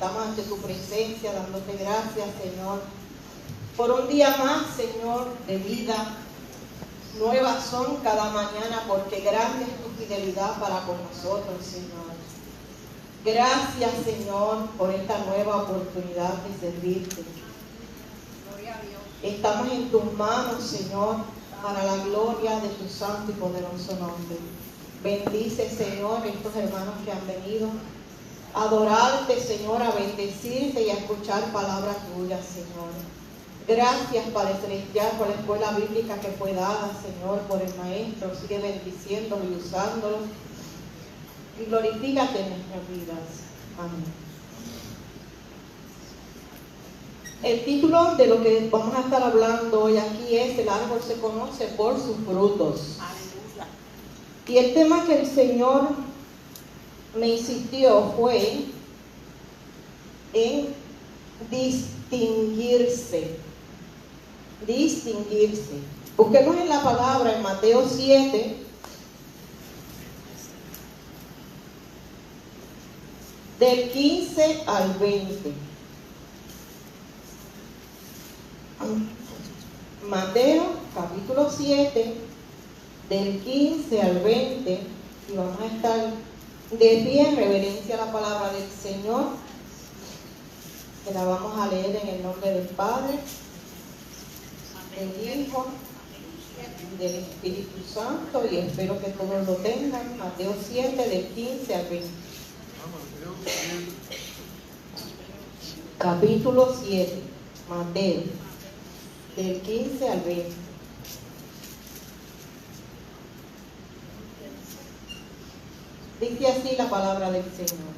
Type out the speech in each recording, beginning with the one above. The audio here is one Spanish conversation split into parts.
estamos ante tu presencia, dándote gracias, Señor, por un día más, Señor, de vida. Nuevas son cada mañana, porque grande es tu fidelidad para con nosotros, Señor. Gracias, Señor, por esta nueva oportunidad de servirte. Gloria a Dios. Estamos en tus manos, Señor, para la gloria de tu santo y poderoso nombre. Bendice, Señor, estos hermanos que han venido a adorarte, Señor, a bendecirte y a escuchar palabras tuyas, Señor. Gracias, Padre Celestial, por la escuela bíblica que fue dada, Señor, por el Maestro. Sigue bendiciéndolo y usándolo. Y glorifícate en nuestras vidas. Amén. El título de lo que vamos a estar hablando hoy aquí es: el árbol se conoce por sus frutos. Aleluya. Y el tema que el Señor me insistió fue en distinguirse. Distinguirse. Busquemos en la palabra en Mateo 7, del 15 al 20. Mateo capítulo 7, del 15 al 20, y vamos a estar de pie en reverencia a la palabra del Señor, que la vamos a leer en el nombre del Padre, del Hijo y del Espíritu Santo, y espero que todos lo tengan. Mateo 7, del 15 al 20. Capítulo 7, Mateo, del 15 al 20. Dice así la palabra del Señor: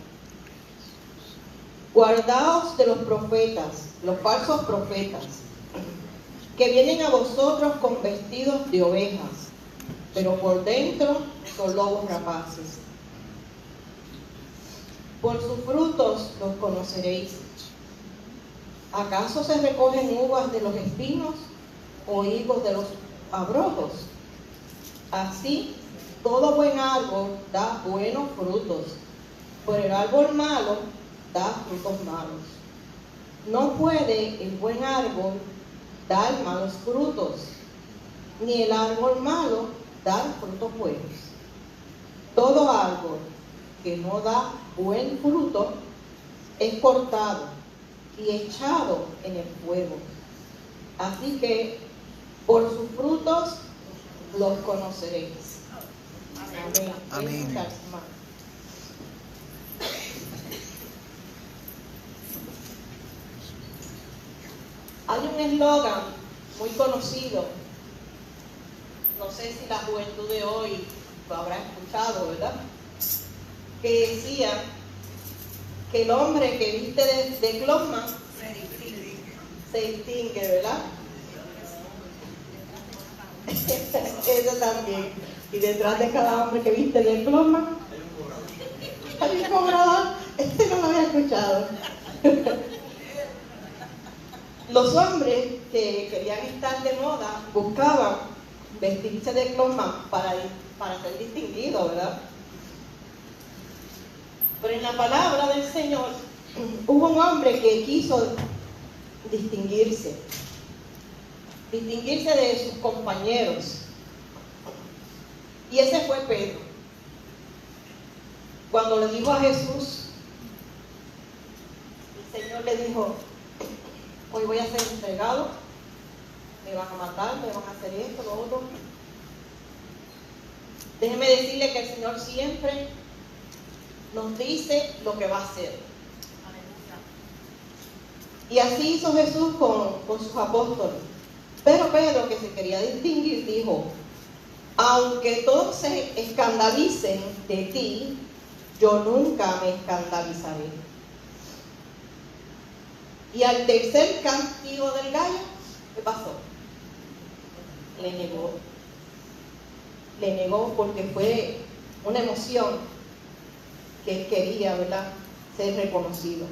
guardaos de los profetas, los falsos profetas, que vienen a vosotros con vestidos de ovejas, pero por dentro son lobos rapaces. Por sus frutos los conoceréis. ¿Acaso se recogen uvas de los espinos o higos de los abrojos? Así, todo buen árbol da buenos frutos, pero el árbol malo da frutos malos. No puede el buen árbol dar malos frutos, ni el árbol malo dar frutos buenos. Todo árbol que no da buen fruto es cortado y echado en el fuego. Así que por sus frutos los conoceréis. Amén. Amén. Hay un eslogan muy conocido, no sé si la juventud de hoy lo habrá escuchado, ¿verdad? Que decía que el hombre que viste de Closman se distingue, ¿verdad? Eso también. Y detrás de cada hombre que viste de Closman hay un cobrador. Este no lo había escuchado. Los hombres que querían estar de moda buscaban vestirse de Closman para ser distinguidos, ¿verdad? Pero en la palabra del Señor hubo un hombre que quiso distinguirse de sus compañeros, y ese fue Pedro. Cuando le dijo a Jesús, el Señor le dijo: hoy voy a ser entregado, me van a matar, me van a hacer esto, lo otro. Déjeme decirle que el Señor siempre nos dice lo que va a hacer. Y así hizo Jesús con sus apóstoles. Pero Pedro, que se quería distinguir, dijo: aunque todos se escandalicen de ti, yo nunca me escandalizaré. Y al tercer cantigo del gallo, ¿qué pasó? Le negó. Le negó porque fue una emoción que él quería, ¿verdad?, ser reconocido.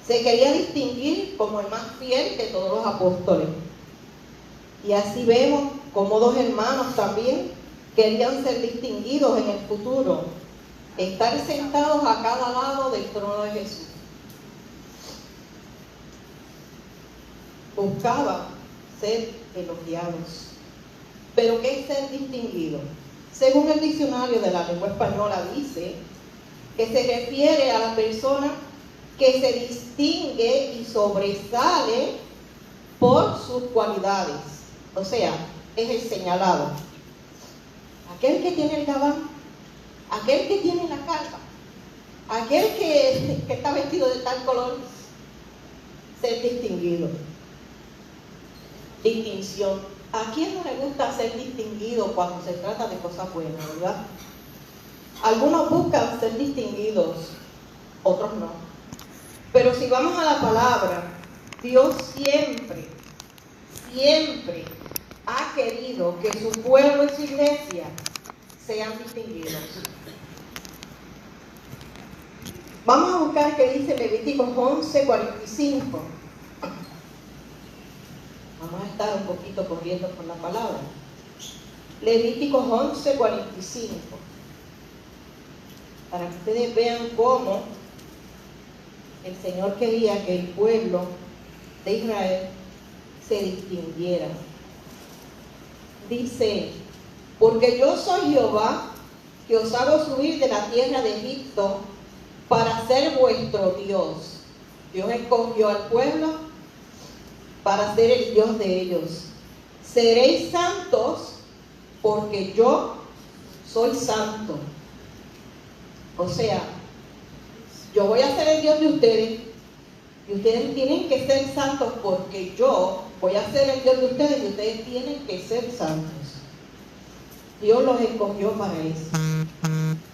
Se quería distinguir como el más fiel de todos los apóstoles. Y así vemos como dos hermanos también querían ser distinguidos en el futuro estar sentados a cada lado del trono de Jesús. Buscaban ser elogiados. Pero ¿qué es ser distinguido? Según el diccionario de la lengua española dice que se refiere a la persona que se distingue y sobresale por sus cualidades. O sea, es el señalado. Aquel que tiene el gabán, aquel que tiene la calva, aquel que está vestido de tal color, ser distinguido. Distinción. ¿A quién no le gusta ser distinguido cuando se trata de cosas buenas, verdad? Algunos buscan ser distinguidos, otros no. Pero si vamos a la palabra, Dios siempre ha querido que su pueblo y su iglesia sean distinguidos. Vamos a buscar qué dice Levíticos 11:45. Vamos a estar un poquito corriendo por la palabra. Levíticos 11:45. Para que ustedes vean cómo el Señor quería que el pueblo de Israel se distinguiera. Dice: porque yo soy Jehová, que os hago subir de la tierra de Egipto para ser vuestro Dios. Dios escogió al pueblo para ser el Dios de ellos. Seréis santos porque yo soy santo. O sea, yo voy a ser el Dios de ustedes y ustedes tienen que ser santos porque yo voy a ser el Dios de ustedes y ustedes tienen que ser santos. Dios los escogió para eso.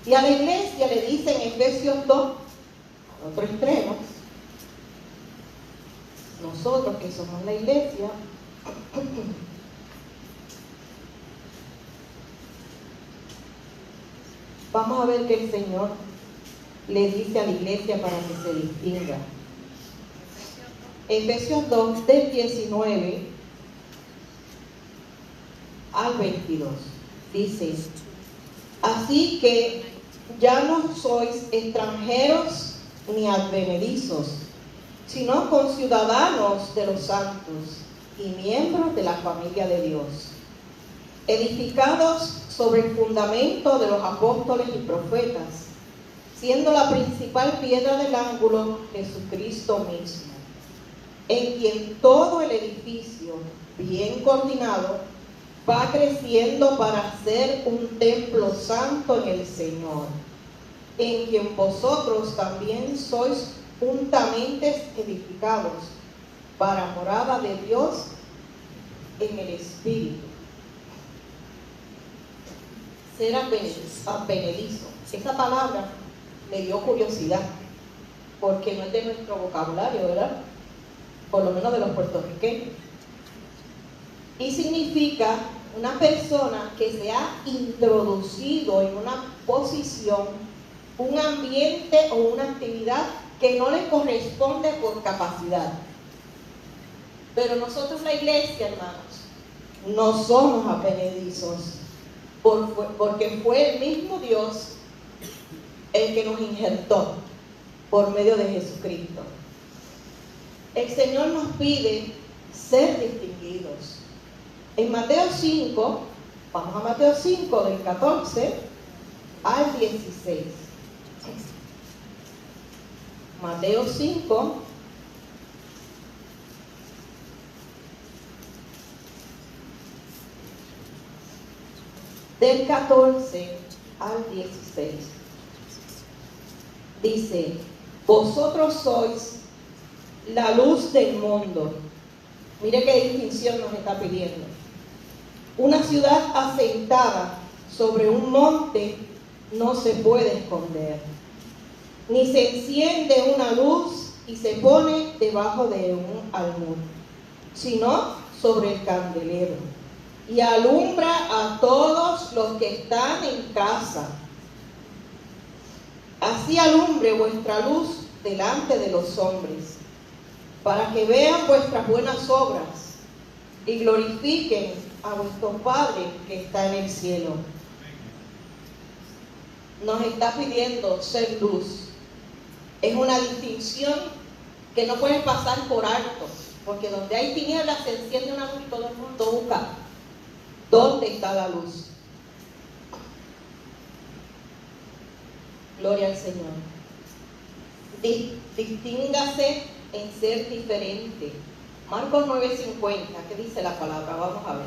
Y a la iglesia le dice en Efesios 2, al otro extremo, nosotros que somos la iglesia, vamos a ver que el Señor le dice a la iglesia para que se distinga. Efesios 2, del 19 al 22, dice: así que ya no sois extranjeros ni advenedizos, sino conciudadanos de los santos y miembros de la familia de Dios, edificados sobre el fundamento de los apóstoles y profetas, siendo la principal piedra del ángulo Jesucristo mismo, en quien todo el edificio, bien coordinado, va creciendo para ser un templo santo en el Señor, en quien vosotros también sois juntamente edificados para morada de Dios en el Espíritu. Ser advenedizo. Esa palabra me dio curiosidad, porque no es de nuestro vocabulario, ¿verdad? Por lo menos de los puertorriqueños. Y significa una persona que se ha introducido en una posición, un ambiente o una actividad que no le corresponde por capacidad. Pero nosotros, la iglesia, hermanos, no somos advenedizos, porque fue el mismo Dios el que nos injertó por medio de Jesucristo. El Señor nos pide ser distinguidos. En Mateo 5, vamos a Mateo 5, del 14 al 16. Mateo 5, del 14 al 16. Dice: vosotros sois la luz del mundo. Mire qué distinción nos está pidiendo. Una ciudad asentada sobre un monte no se puede esconder, ni se enciende una luz y se pone debajo de un almud, sino sobre el candelero, y alumbra a todos los que están en casa. Así alumbre vuestra luz delante de los hombres, para que vean vuestras buenas obras y glorifiquen a vuestro Padre que está en el cielo. nos está pidiendo ser luz. Es una distinción que no pueden pasar por alto, porque donde hay tinieblas se enciende una luz y todo el mundo busca dónde está la luz. Gloria al Señor. Distíngase en ser diferente. Marcos 9:50, ¿qué dice la palabra? Vamos a ver.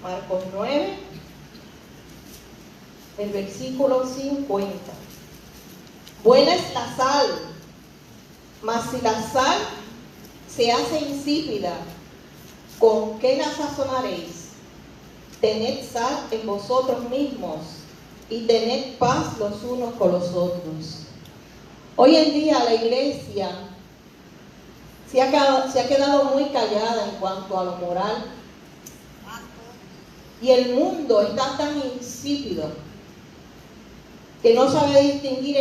Marcos 9, el versículo 50. Buena es la sal, mas si la sal se hace insípida, ¿con qué la sazonaréis? Tened sal en vosotros mismos y tened paz los unos con los otros. Hoy en día la iglesia se ha quedado muy callada en cuanto a lo moral, y el mundo está tan insípido que no sabe distinguir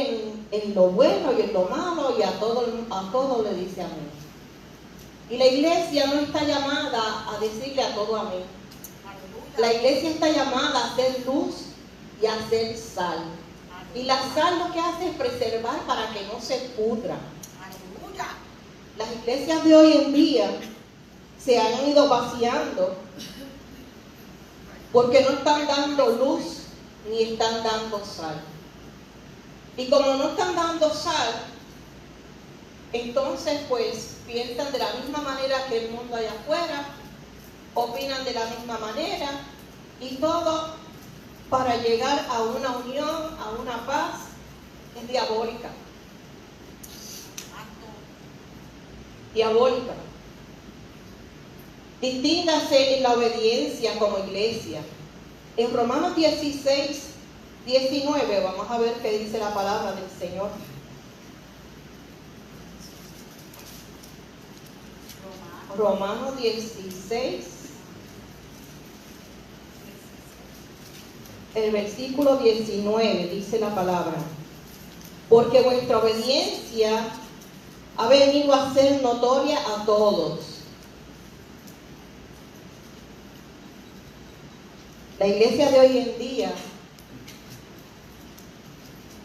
en lo bueno y en lo malo, y a todo le dice amén. Y la iglesia no está llamada a decirle a todo amén. La iglesia está llamada a ser luz y a ser sal. Y la sal lo que hace es preservar para que no se pudra. Las iglesias de hoy en día se han ido vaciando porque no están dando luz ni están dando sal. Y como no están dando sal, entonces pues piensan de la misma manera que el mundo allá afuera, opinan de la misma manera, y todo para llegar a una unión, a una paz, es diabólica. Diabólica. Distíngase en la obediencia como iglesia. En Romanos 16:19 vamos a ver qué dice la palabra del Señor. Romanos 16, el versículo 19 dice la palabra: porque vuestra obediencia ha venido a ser notoria a todos. La iglesia de hoy en día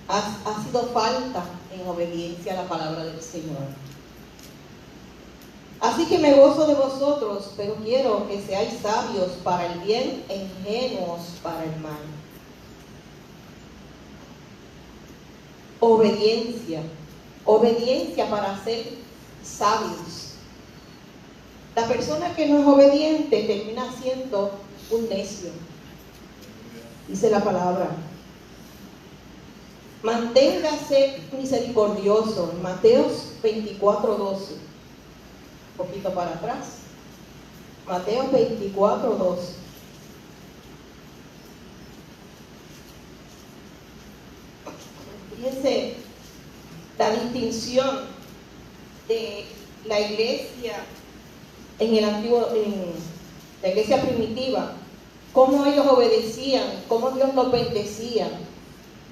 ha sido falta en obediencia a la palabra del Señor. Así que me gozo de vosotros, pero quiero que seáis sabios para el bien e ingenuos para el mal. Obediencia. Obediencia para ser sabios. La persona que no es obediente termina siendo un necio. Dice la palabra: manténgase misericordioso. Mateo 24:12. Un poquito para atrás. Mateo 24:12. Fíjense la distinción de la iglesia en la iglesia primitiva, cómo ellos obedecían, cómo Dios los bendecía,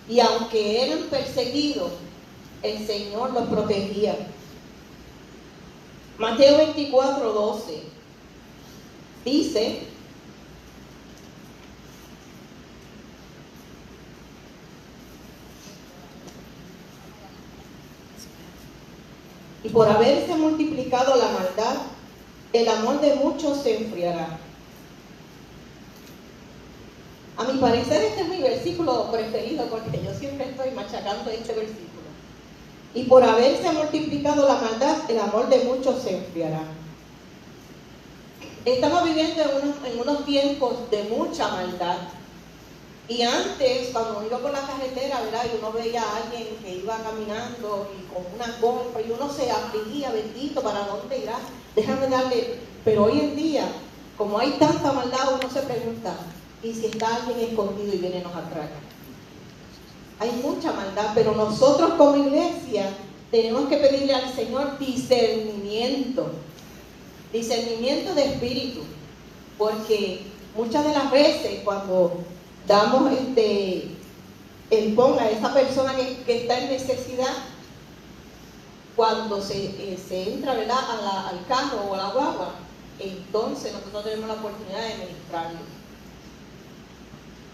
y aunque eran perseguidos, el Señor los protegía. Mateo 24:12 dice: y por haberse multiplicado la maldad, el amor de muchos se enfriará. A mi parecer este es mi versículo preferido, porque yo siempre estoy machacando este versículo. Y por haberse multiplicado la maldad, el amor de muchos se enfriará. Estamos viviendo en unos tiempos de mucha maldad. Y antes, cuando uno iba por la carretera, ¿verdad?, y uno veía a alguien que iba caminando y con una golfa, y uno se afligía: bendito, ¿para dónde irá? Déjame darle. Pero hoy en día, como hay tanta maldad, uno se pregunta: ¿y si está alguien escondido y viene y nos atraca? Hay mucha maldad, pero nosotros como iglesia tenemos que pedirle al Señor discernimiento de espíritu, porque muchas de las veces cuando damos el pon a esa persona que está en necesidad, cuando se entra, ¿verdad?, al carro o a la guagua, entonces nosotros tenemos la oportunidad de ministrarlo.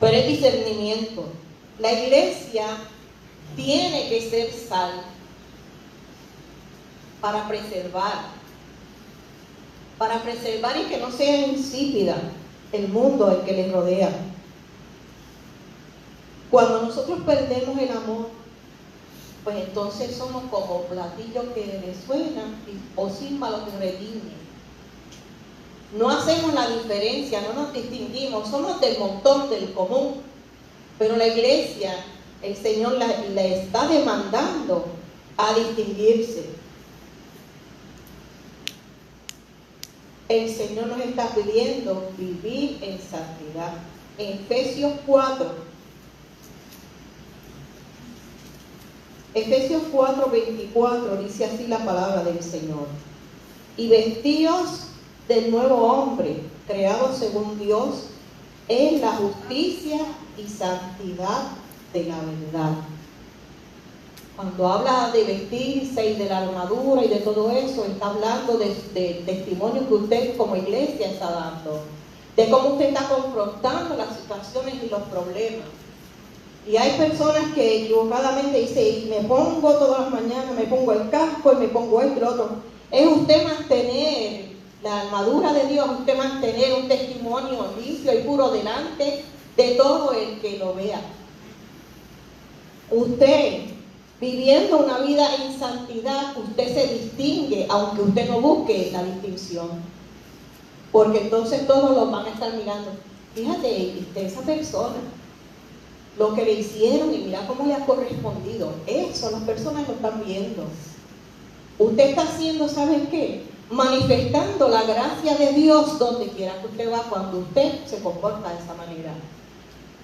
pero es discernimiento. La iglesia tiene que ser sal para preservar y que no sea insípida el mundo el que les rodea. Cuando nosotros perdemos el amor, pues entonces somos como platillos que resuenan o címbalos que retiñen. No hacemos la diferencia, no nos distinguimos, somos del montón, del común. Pero la iglesia, el Señor la está demandando a distinguirse. El Señor nos está pidiendo vivir en santidad. En Efesios 4:24 dice así la palabra del Señor. Y vestíos del nuevo hombre, creado según Dios, en la justicia y santidad de la verdad. Cuando habla de vestirse y de la armadura y de todo eso, está hablando del testimonio que usted como iglesia está dando, de cómo usted está confrontando las situaciones y los problemas. Y hay personas que equivocadamente dicen, me pongo todas las mañanas, me pongo el casco y me pongo esto y lo otro. Es usted mantener la armadura de Dios, usted mantener un testimonio limpio y puro delante de todo el que lo vea. Usted, viviendo una vida en santidad, usted se distingue, aunque usted no busque la distinción. Porque entonces todos lo van a estar mirando. Fíjate, esa persona, lo que le hicieron y mira cómo le ha correspondido. Eso, las personas lo están viendo. Usted está haciendo, ¿saben qué? Manifestando la gracia de Dios donde quiera que usted va cuando usted se comporta de esa manera.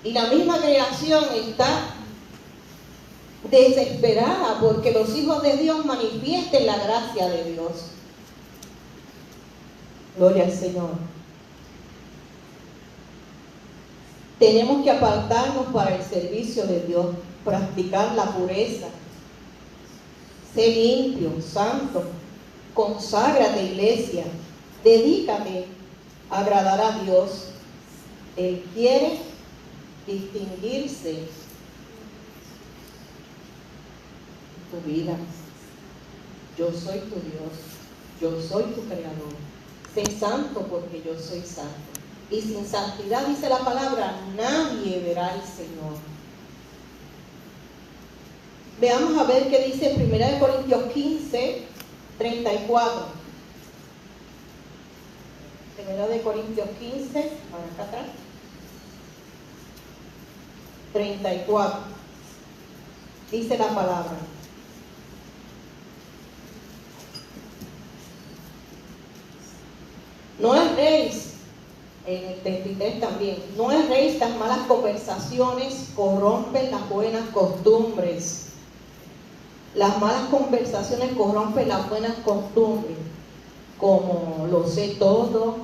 Y la misma creación está desesperada porque los hijos de Dios manifiesten la gracia de Dios. Gloria al Señor. Tenemos que apartarnos para el servicio de Dios, practicar la pureza, sé limpio, santo, conságrate, iglesia, dedícate a agradar a Dios. Él quiere distinguirse en tu vida. Yo soy tu Dios, yo soy tu creador. Sé santo porque yo soy santo. Y sin santidad, dice la palabra, nadie verá al Señor. Veamos a ver qué dice 1 Corintios 15, 34. 1 Corintios 15, para acá atrás. 34. Dice la palabra. No erréis, en el 33 también, no erréis, las malas conversaciones corrompen las buenas costumbres. Las malas conversaciones corrompen las buenas costumbres, como lo sé todo,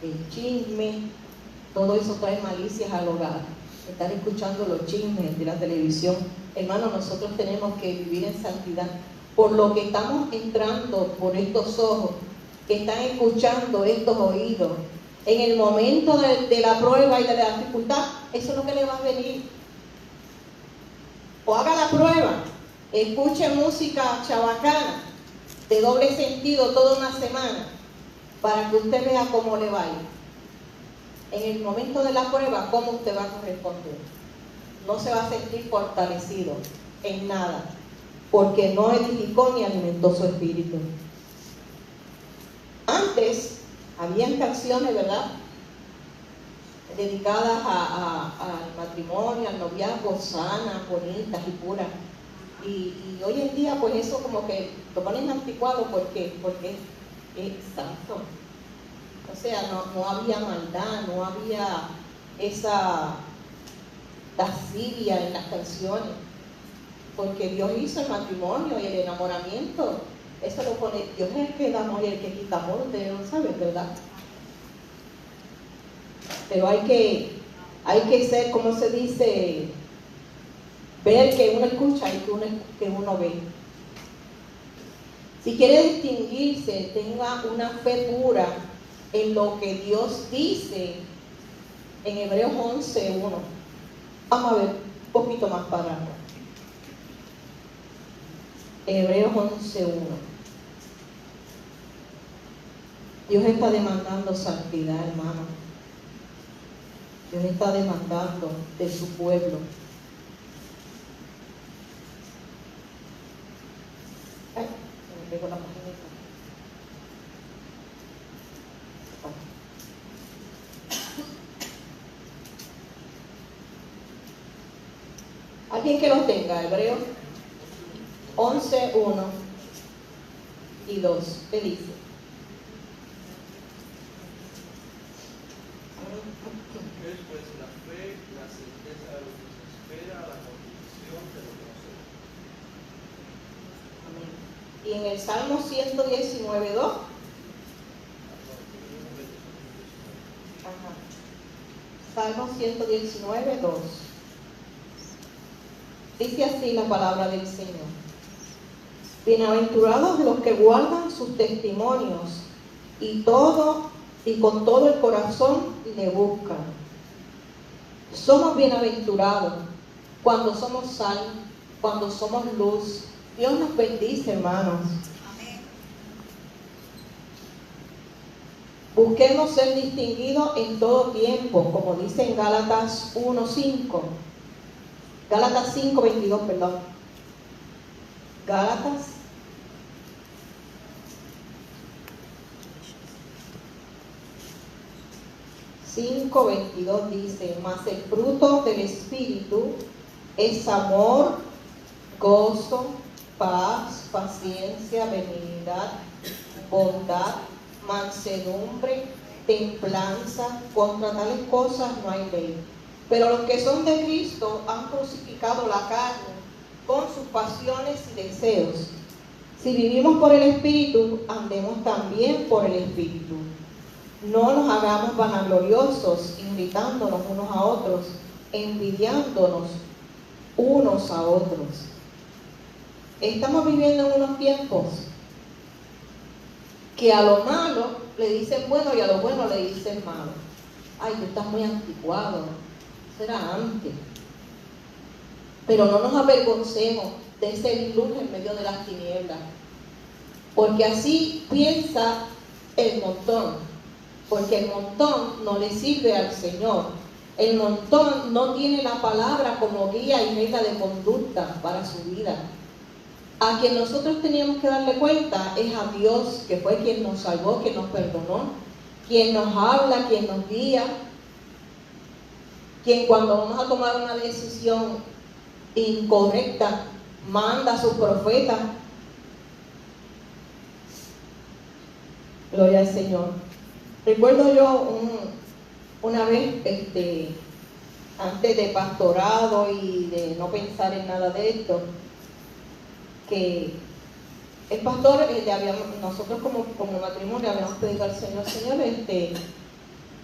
el chisme, todo eso trae malicias al hogar. Estar escuchando los chismes de la televisión. Hermanos, nosotros tenemos que vivir en santidad. Por lo que estamos entrando por estos ojos, que están escuchando estos oídos, en el momento de la prueba y de la dificultad, eso es lo que le va a venir. O haga la prueba, escuche música chabacana, de doble sentido toda una semana, para que usted vea cómo le va a ir. En el momento de la prueba, cómo usted va a corresponder. No se va a sentir fortalecido en nada, porque no edificó ni alimentó su espíritu. Antes, habían canciones, ¿verdad?, dedicadas al matrimonio, al noviazgo, sanas, bonitas y puras. Y hoy en día, pues eso como que lo ponen anticuado porque es santo. O sea, no había maldad, no había esa lascivia en las canciones. Porque Dios hizo el matrimonio y el enamoramiento. Eso lo pone, Dios es el que da amor y el que quita amor, ustedes lo saben, ¿verdad? Pero hay que ser, como se dice, ver que uno escucha y que uno ve. Si quiere distinguirse, tenga una fe pura en lo que Dios dice en Hebreos 11:1. Vamos a ver un poquito más para acá. Hebreos 11:1. Dios está demandando santidad, hermano. Dios está demandando de su pueblo. Ay, se me pegó la paginita. Alguien que los tenga, Hebreos 11:1 y 2. ¿Qué dice? Es pues la fe, la certeza de lo que se espera, la convicción de lo que no se ve. Y en el Salmo 119:2. Salmo 119:2. Dice así la palabra del Señor: bienaventurados los que guardan sus testimonios y con todo el corazón le buscan. Somos bienaventurados cuando somos sal, cuando somos luz. Dios nos bendice, hermanos. Amén. Busquemos ser distinguidos en todo tiempo, como dice en Gálatas 1:5. Gálatas 5:22, perdón. Gálatas 5:22 dice: mas el fruto del Espíritu es amor, gozo, paz, paciencia, benignidad, bondad, mansedumbre, templanza. Contra tales cosas no hay ley. Pero los que son de Cristo han crucificado la carne con sus pasiones y deseos. Si vivimos por el Espíritu, andemos también por el Espíritu. No nos hagamos vanagloriosos, irritándonos unos a otros, envidiándonos unos a otros. Estamos viviendo en unos tiempos que a lo malo le dicen bueno y a lo bueno le dicen malo. Ay, tú estás muy anticuado. Eso era antes. Pero no nos avergoncemos de ese luz en medio de las tinieblas, porque así piensa el montón, porque el montón no le sirve al Señor. El montón no tiene la palabra como guía y regla de conducta para su vida. A quien nosotros teníamos que darle cuenta es a Dios, que fue quien nos salvó, quien nos perdonó, quien nos habla, quien nos guía, quien cuando vamos a tomar una decisión incorrecta manda a sus profetas. Gloria al Señor. Recuerdo yo una vez, antes de pastorado y de no pensar en nada de esto, que el pastor, nosotros como matrimonio habíamos pedido al Señor: Señor,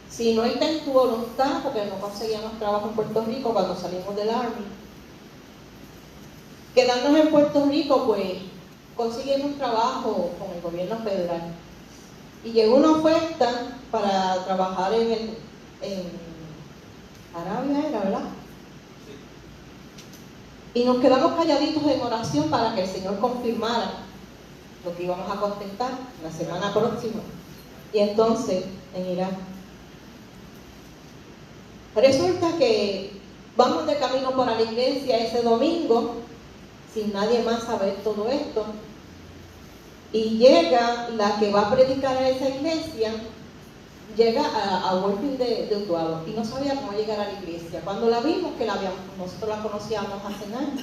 si no está en tu voluntad, porque no conseguíamos trabajo en Puerto Rico cuando salimos del Army, quedarnos en Puerto Rico, pues consiguiendo un trabajo con el gobierno federal. Y llegó una oferta para trabajar en Arabia, ¿era verdad? Y nos quedamos calladitos en oración para que el Señor confirmara lo que íbamos a contestar la semana próxima. Y entonces, en Irak, resulta que vamos de camino para la iglesia ese domingo, sin nadie más saber todo esto, y llega la que va a predicar a esa iglesia, llega a Working de Utuado, y no sabía cómo llegar a la iglesia. Cuando la vimos, nosotros la conocíamos hace años,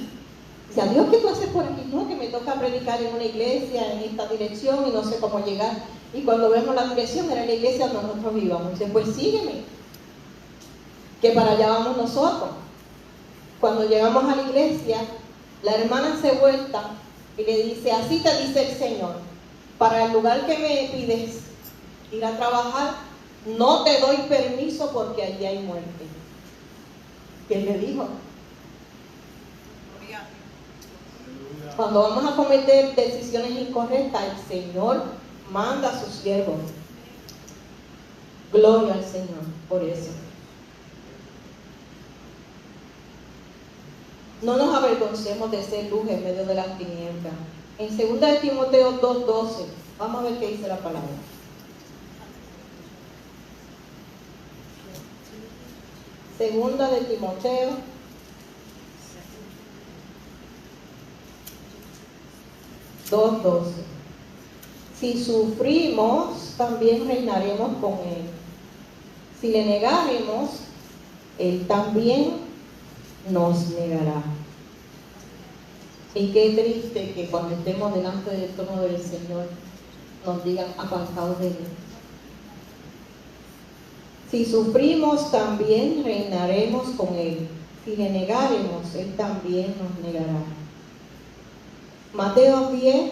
dice: Dios, ¿qué tú haces por aquí? No, que me toca predicar en una iglesia en esta dirección y no sé cómo llegar. Y cuando vemos la dirección, era la iglesia donde nosotros íbamos. Dice: pues sígueme, que para allá vamos nosotros. Cuando llegamos a la iglesia, la hermana se vuelta y le dice: así te dice el Señor, para el lugar que me pides ir a trabajar, no te doy permiso porque allí hay muerte. ¿Quién le dijo? Gloria. Cuando vamos a cometer decisiones incorrectas, el Señor manda a sus siervos. Gloria al Señor por eso. No nos avergoncemos de ser luz en medio de las tinieblas. En 2 de Timoteo 2:12, vamos a ver qué dice la palabra. Segunda de Timoteo 2:12. Si sufrimos, también reinaremos con Él. Si le negaremos, Él también nos negará. Y qué triste que cuando estemos delante del trono del Señor nos digan apartados de Él. Si sufrimos, también reinaremos con Él. Si le negaremos, Él también nos negará. Mateo 10,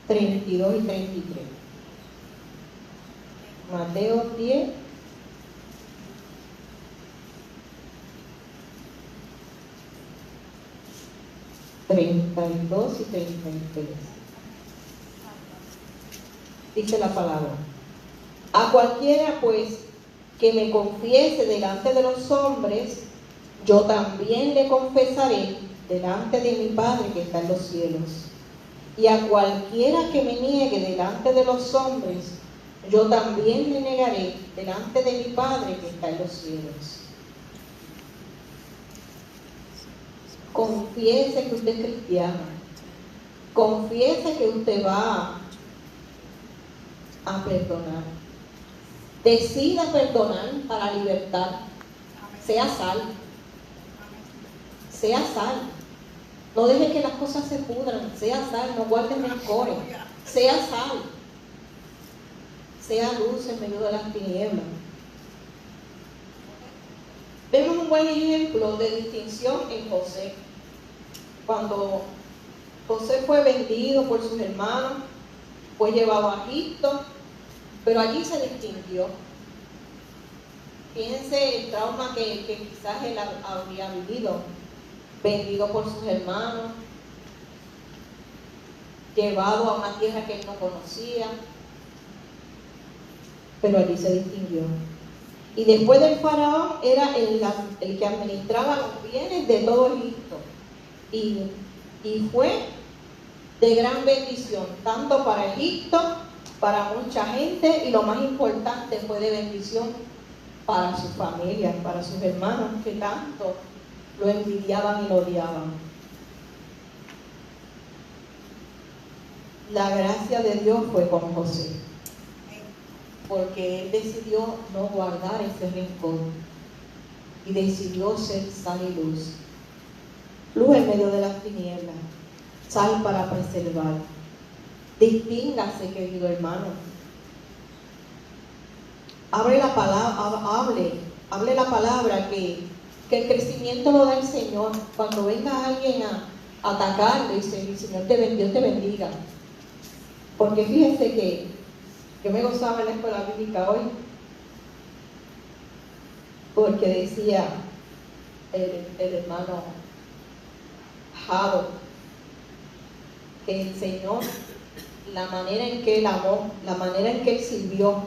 32 y 33. Mateo 10, 32 y 33. Dice la palabra: a cualquiera pues que me confiese delante de los hombres, yo también le confesaré delante de mi Padre que está en los cielos. Y a cualquiera que me niegue delante de los hombres, yo también le negaré delante de mi Padre que está en los cielos. Confiese que usted es cristiano. Confiese que usted va a perdonar. Decida perdonar para libertad. Sea salvo. Sea salvo. No deje que las cosas se pudran. Sea salvo. No guarde rencores. Sea salvo. Sea luz en medio de las tinieblas. Vemos un buen ejemplo de distinción en José. Cuando José fue vendido por sus hermanos, fue llevado a Egipto, pero allí se distinguió. Fíjense el trauma que quizás él habría vivido. Vendido por sus hermanos, llevado a una tierra que él no conocía, pero allí se distinguió. Y después del faraón era el que administraba los bienes de todo Egipto. Y fue de gran bendición, tanto para Egipto, para mucha gente, y lo más importante, fue de bendición para su familia, para sus hermanos que tanto lo envidiaban y lo odiaban. La gracia de Dios fue con José, porque él decidió no guardar ese rencor y decidió ser sal y luz. Luz en medio de las tinieblas, sal para preservar. Distíngase, querido hermano. Hable la palabra que el crecimiento lo da el Señor. Cuando venga alguien a atacarle, dice: el Señor Dios te bendiga. Porque fíjense que yo me gozaba en la escuela bíblica hoy, porque decía el hermano Jado que el Señor, la manera en que él amó, la manera en que él sirvió,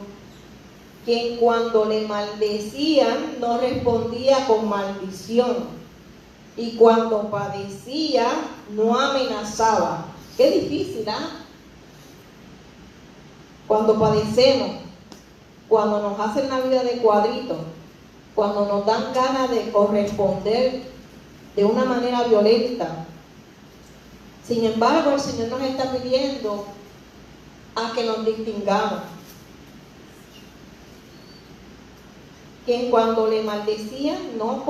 quien cuando le maldecían no respondía con maldición, y cuando padecía no amenazaba. Qué difícil, ¿ah? Cuando padecemos, cuando nos hacen la vida de cuadrito, cuando nos dan ganas de corresponder de una manera violenta. Sin embargo, el Señor nos está pidiendo a que nos distingamos. Quien cuando le maldecían no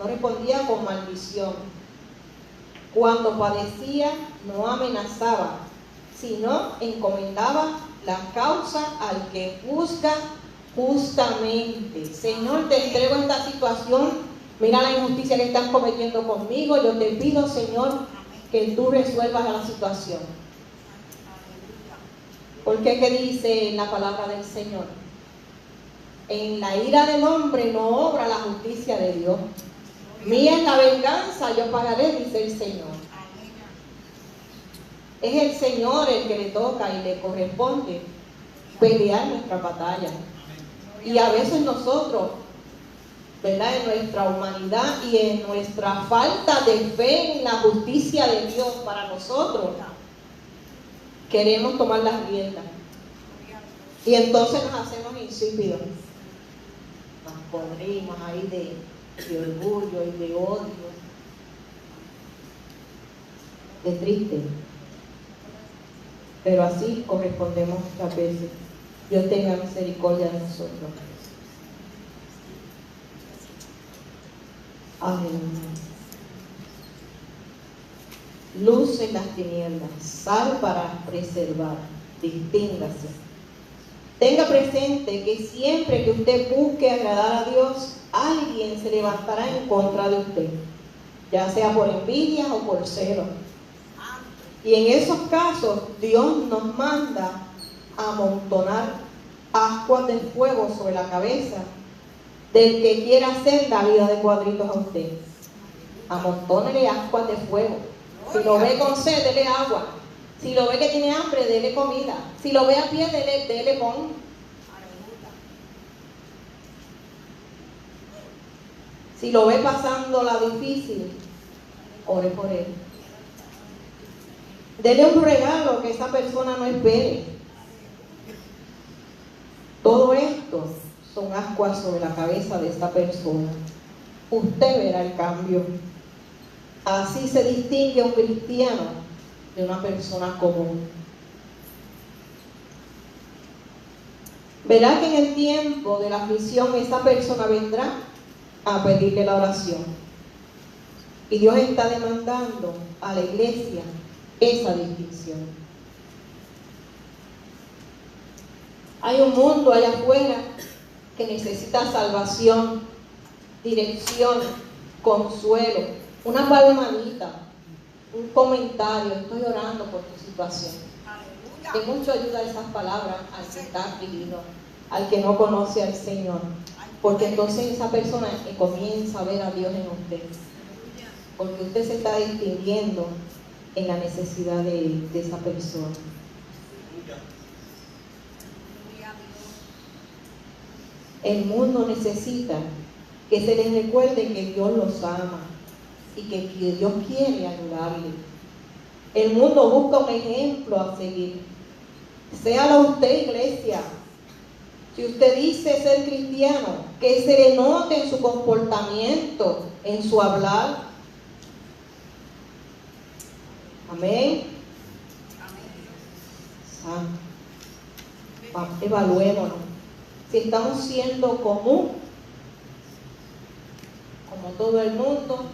respondía con maldición. Cuando padecía no amenazaba, sino encomendaba la causa al que juzga justamente. Señor, te entrego esta situación. Mira la injusticia que están cometiendo conmigo. Yo te pido, Señor, que tú resuelvas la situación. Porque ¿qué dice la palabra del Señor? En la ira del hombre no obra la justicia de Dios. Mía es la venganza, yo pagaré, dice el Señor. Es el Señor el que le toca y le corresponde pelear nuestra batalla. Y a veces nosotros ¿verdad? En nuestra humanidad y en nuestra falta de fe en la justicia de Dios para nosotros, queremos tomar las riendas. Y entonces nos hacemos insípidos. Nos podrimos ahí de orgullo y de odio, de triste. Pero así correspondemos muchas veces. Dios tenga misericordia de nosotros. Aleluya. Luz en las tinieblas, sal para preservar, distíngase. Tenga presente que siempre que usted busque agradar a Dios, alguien se levantará en contra de usted, ya sea por envidia o por celo. Y en esos casos, Dios nos manda a amontonar ascuas de fuego sobre la cabeza del que quiera hacer la vida de cuadritos a usted. Amontónele ascuas de fuego. Si lo ve con sed, dele agua. Si lo ve que tiene hambre, dele comida. Si lo ve a pie, dele pan. Si lo ve pasando la difícil, ore por él. Dele un regalo que esa persona no espere. Todo esto son ascuas sobre la cabeza de esta persona. Usted verá el cambio. Así se distingue un cristiano de una persona común. Verá que en el tiempo de la aflicción esta persona vendrá a pedirle la oración. Y Dios está demandando a la iglesia esa distinción. Hay un mundo allá afuera que necesita salvación, dirección, consuelo, una palmadita, un comentario. Estoy orando por tu situación. De mucho ayuda esas palabras al que está afligido, al que no conoce al Señor, porque entonces esa persona comienza a ver a Dios en usted, porque usted se está distinguiendo en la necesidad de esa persona. El mundo necesita que se les recuerde que Dios los ama y que Dios quiere ayudarle. El mundo busca un ejemplo a seguir. Séalo usted, iglesia. Si usted dice ser cristiano, que se le note en su comportamiento, en su hablar. Amén. Santo. Evaluémonos. Si estamos siendo común, como todo el mundo,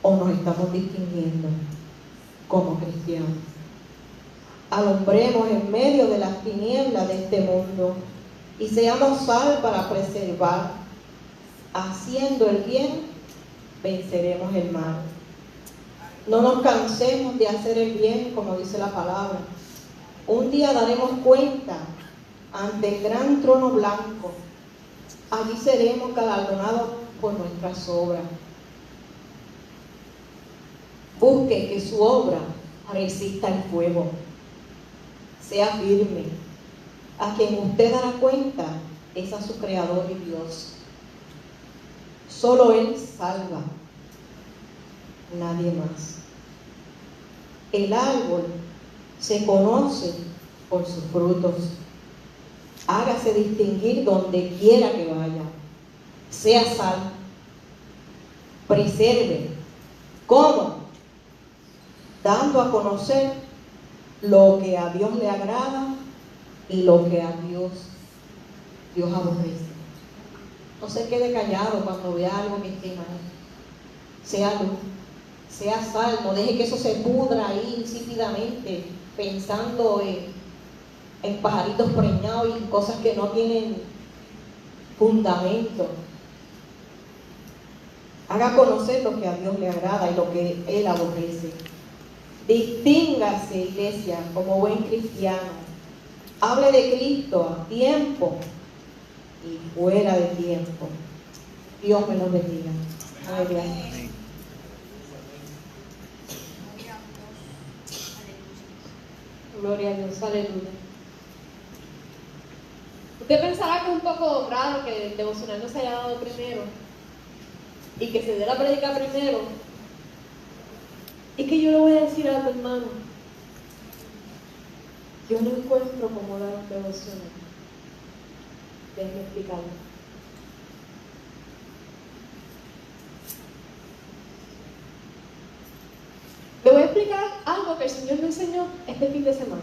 o nos estamos distinguiendo como cristianos. Alumbremos en medio de las tinieblas de este mundo y seamos sal para preservar. Haciendo el bien, venceremos el mal. No nos cansemos de hacer el bien, como dice la palabra. Un día daremos cuenta ante el gran trono blanco. Allí seremos galardonados por nuestras obras. Busque que su obra resista el fuego. Sea firme. A quien usted dará cuenta es a su Creador y Dios. Solo Él salva, nadie más. El árbol se conoce por sus frutos. Hágase distinguir donde quiera que vaya. Sea sal. Preserve. ¿Cómo? Dando a conocer lo que a Dios le agrada y lo que a Dios aborrece. No se quede callado cuando vea algo que esté mal. Sea luz, sea sal. No deje que eso se pudra ahí insípidamente, pensando en pajaritos preñados y en cosas que no tienen fundamento. Haga conocer lo que a Dios le agrada y lo que Él aborrece. Distíngase, iglesia, como buen cristiano. Hable de Cristo a tiempo y fuera de tiempo. Dios me lo bendiga. Amén. Gloria a Dios. Aleluya. ¿Usted pensaba pensará que es un poco raro que el devocional no se haya dado primero y que se dé la prédica primero. Es que yo le voy a decir a tu hermano, yo no encuentro cómo dar un devocional. Déjeme explicarlo. Le voy a explicar algo que el Señor me enseñó este fin de semana.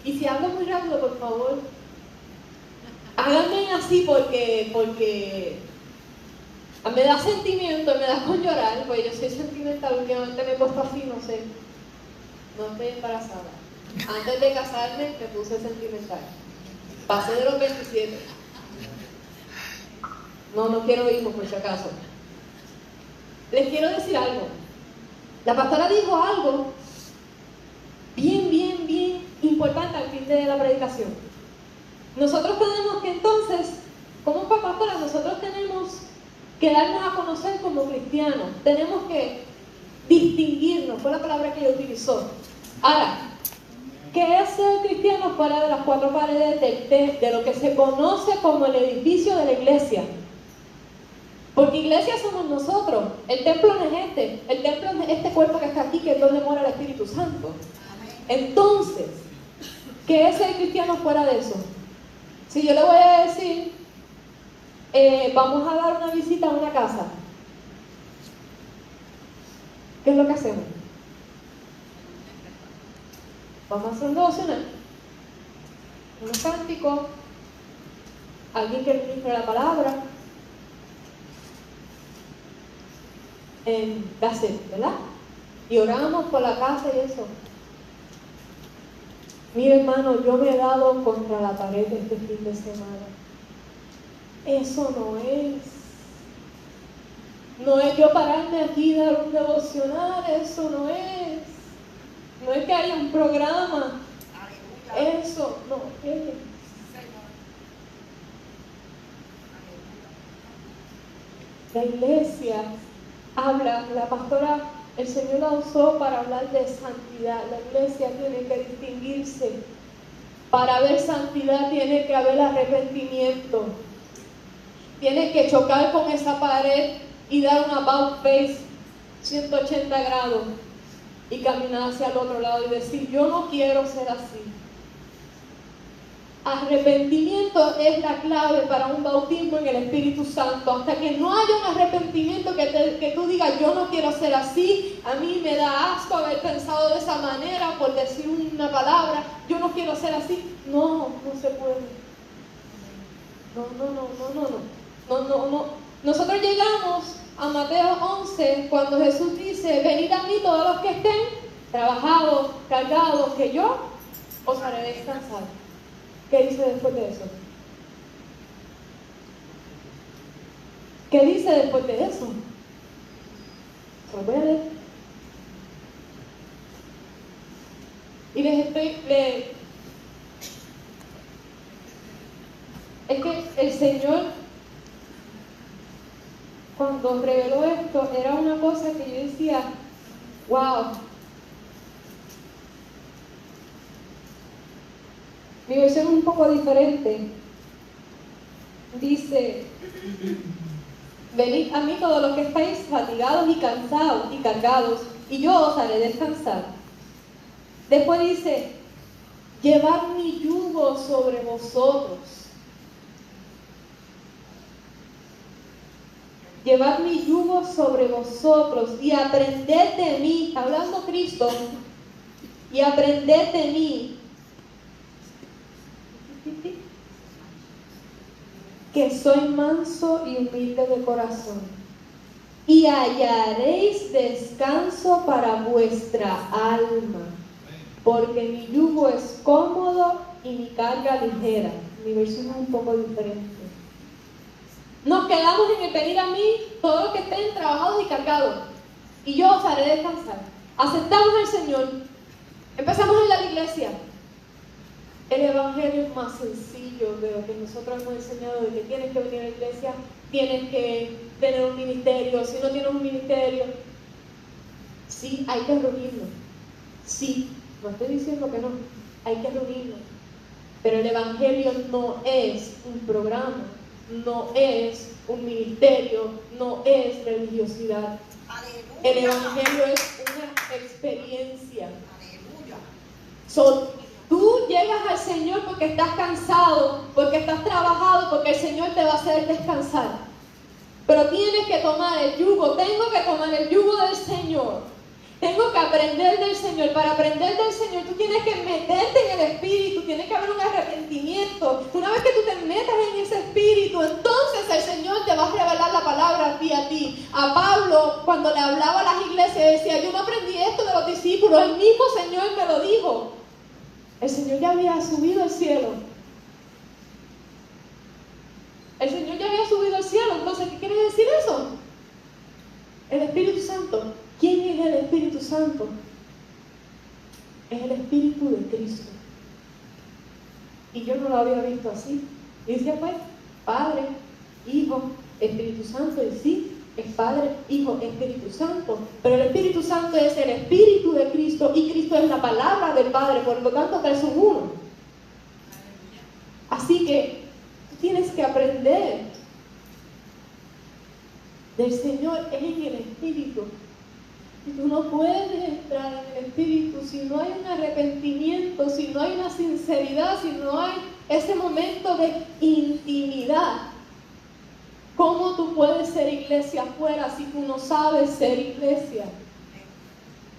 Y si hablo muy rápido, por favor, háganme así porque me da sentimiento, me da con llorar, porque yo soy sentimental, últimamente me he puesto así, no sé. No estoy embarazada. Antes de casarme me puse sentimental. Pasé de los 27. No quiero hijos por si acaso. Les quiero decir algo. La pastora dijo algo bien importante al fin de la predicación. Nosotros tenemos que entonces, como pastora, nosotros tenemos que darnos a conocer como cristianos. Tenemos que distinguirnos, fue la palabra que ella utilizó. Ahora, ¿qué es ser cristiano fuera de las cuatro paredes de lo que se conoce como el edificio de la iglesia? Porque iglesia somos nosotros. El templo no es este. El templo es este cuerpo que está aquí, que es donde mora el Espíritu Santo. Entonces, ¿qué es ser cristiano fuera de eso? Si yo le voy a decir, vamos a dar una visita a una casa, ¿qué es lo que hacemos? Vamos a hacer un devocional, unos cánticos, alguien que ministre la palabra, ¿verdad? Y oramos por la casa y eso. Mire, hermano, yo me he dado contra la pared este fin de semana. Eso no es yo pararme aquí y dar un devocional, eso no es que haya un programa, eso no es. La iglesia habla, la pastora, el Señor la usó para hablar de santidad. La iglesia tiene que distinguirse. Para haber santidad tiene que haber arrepentimiento. Tiene que chocar con esa pared y dar un about face 180 grados y caminar hacia el otro lado y decir, yo no quiero ser así. Arrepentimiento es la clave para un bautismo en el Espíritu Santo. Hasta que no haya un arrepentimiento que tú digas, yo no quiero ser así, a mí me da asco haber pensado de esa manera, por decir una palabra, yo no quiero ser así. No se puede. No. Nosotros llegamos a Mateo 11, cuando Jesús dice, venid a mí todos los que estén trabajados, cargados, que yo os haré descansar. ¿Qué dice después de eso? ¿Qué dice después de eso? Se lo voy a leer. Y es que el Señor, cuando reveló esto, era una cosa que yo decía, wow. Mi versión es un poco diferente. Dice, venid a mí todos los que estáis fatigados y cansados y cargados, y yo os haré descansar. Después dice, llevad mi yugo sobre vosotros. Llevad mi yugo sobre vosotros y aprended de mí, hablando Cristo, y aprended de mí, que soy manso y humilde de corazón, y hallaréis descanso para vuestra alma, porque mi yugo es cómodo y mi carga ligera. Mi versión es un poco diferente. Nos quedamos en el venir a mí todos los que estén trabajados y cargados, y yo os haré descansar. Aceptamos al Señor, empezamos en la iglesia. El evangelio es más sencillo de lo que nosotros hemos enseñado, de que tienes que venir a la iglesia, tienes que tener un ministerio. Si no tienes un ministerio, sí, hay que reunirnos. Sí, no estoy diciendo que no, hay que reunirnos. Pero el Evangelio no es un programa, no es un ministerio, no es religiosidad. El Evangelio es una experiencia. Tú llegas al Señor porque estás cansado, porque estás trabajado, porque el Señor te va a hacer descansar. Pero tienes que tomar el yugo, tengo que tomar el yugo del Señor. Tengo que aprender del Señor. Para aprender del Señor tú tienes que meterte en el Espíritu, tiene que haber un arrepentimiento. Una vez que tú te metas en ese Espíritu, entonces el Señor te va a revelar la palabra a ti. A Pablo, cuando le hablaba a las iglesias, decía, yo no aprendí esto de los discípulos, el mismo Señor me lo dijo. El Señor ya había subido al cielo. El Señor ya había subido al cielo. Entonces, ¿qué quiere decir eso? El Espíritu Santo. ¿Quién es el Espíritu Santo? Es el Espíritu de Cristo. Y yo no lo había visto así. Y decía, pues, Padre, Hijo, Espíritu Santo. Y sí, es Padre, Hijo, Espíritu Santo. Pero el Espíritu Santo es el Espíritu de Cristo y Cristo es la palabra del Padre. Por lo tanto, tres son uno. Así que tú tienes que aprender del Señor en el Espíritu. Y tú no puedes entrar en el Espíritu si no hay un arrepentimiento, si no hay una sinceridad, si no hay ese momento de intimidad. ¿Cómo tú puedes ser iglesia afuera si tú no sabes ser iglesia?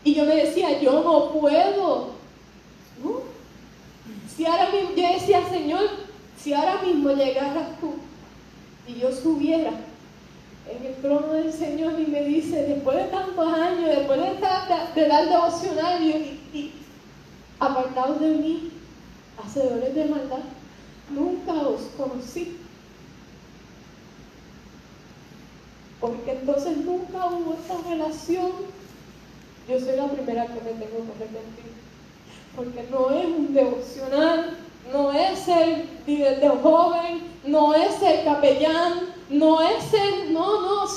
Y yo me decía, yo no puedo. ¿No? Si ahora mismo, yo decía, Señor, si ahora mismo llegaras tú y yo subiera en el trono del Señor y me dice, después de tantos años, después de dar devocional y apartados de mí, hacedores de maldad, nunca os conocí. Porque entonces nunca hubo esta relación. Yo soy la primera que me tengo que arrepentir. Porque no es un devocional, no es ser líder de joven, no es ser capellán, no es ser,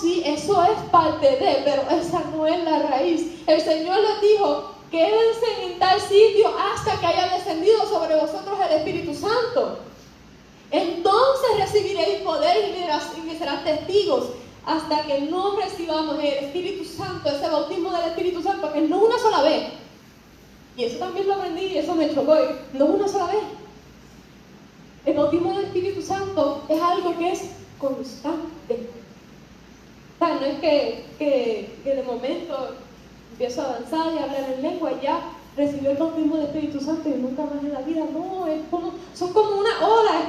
sí, eso es parte de, pero esa no es la raíz. El Señor les dijo, quédense en tal sitio hasta que haya descendido sobre vosotros el Espíritu Santo. Entonces recibiréis poder y me serán testigos. Hasta que no recibamos el Espíritu Santo, ese bautismo del Espíritu Santo, que no una sola vez. Y eso también lo aprendí y eso me chocó. No una sola vez. El bautismo del Espíritu Santo es algo que es constante. O sea, no es que de momento empiezo a avanzar y a hablar en lengua y ya recibió el bautismo del Espíritu Santo y nunca más en la vida. No, son como una ola, es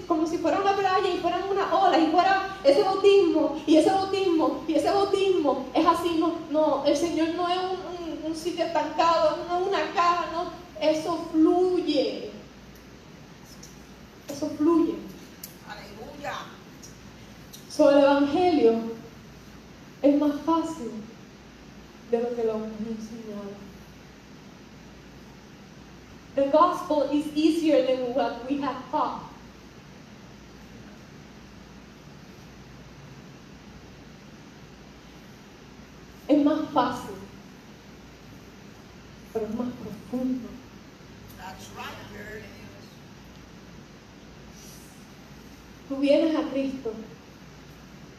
como si fuera una playa y fueran una ola y fuera ese bautismo y ese bautismo y ese bautismo. Es así, no, el Señor no es un sitio estancado, no es una caja, no, eso fluye. Eso fluye. Aleluya. Sobre el Evangelio es más fácil de lo que lo hemos enseñado. The gospel is easier than what we have taught. Es más fácil, pero es más profundo. That's right, girl. Tú vienes a Cristo,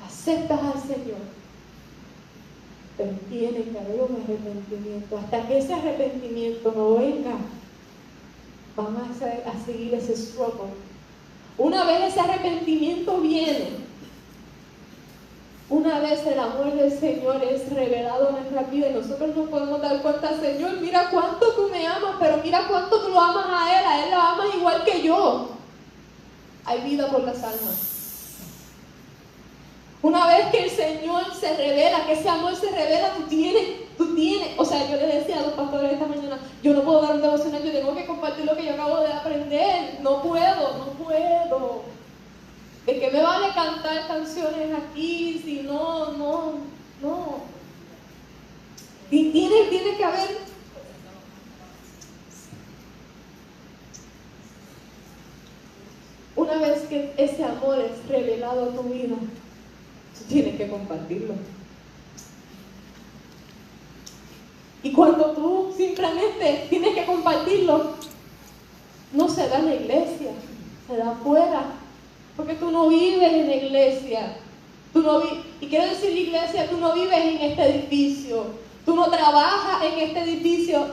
aceptas al Señor, pero tiene que haber un arrepentimiento. Hasta que ese arrepentimiento no venga, vamos a seguir ese struggle. Una vez ese arrepentimiento viene, una vez el amor del Señor es revelado en nuestra vida y nosotros nos podemos dar cuenta, Señor, mira cuánto tú me amas, pero mira cuánto tú lo amas a Él lo amas igual que yo. Hay vida por las almas. Una vez que el Señor se revela, que ese amor se revela, tú tienes, o sea, yo le decía a los pastores esta mañana, yo no puedo dar un devocional, yo tengo que compartir lo que yo acabo de aprender, no puedo. ¿De qué me vale cantar canciones aquí si no? Y tiene que haber. Una vez que ese amor es revelado a tu vida, tú tienes que compartirlo. Y cuando tú simplemente tienes que compartirlo, no se da en la iglesia, se da afuera, porque tú no vives en la iglesia. Y quiero decir iglesia, tú no vives en este edificio, tú no trabajas en este edificio,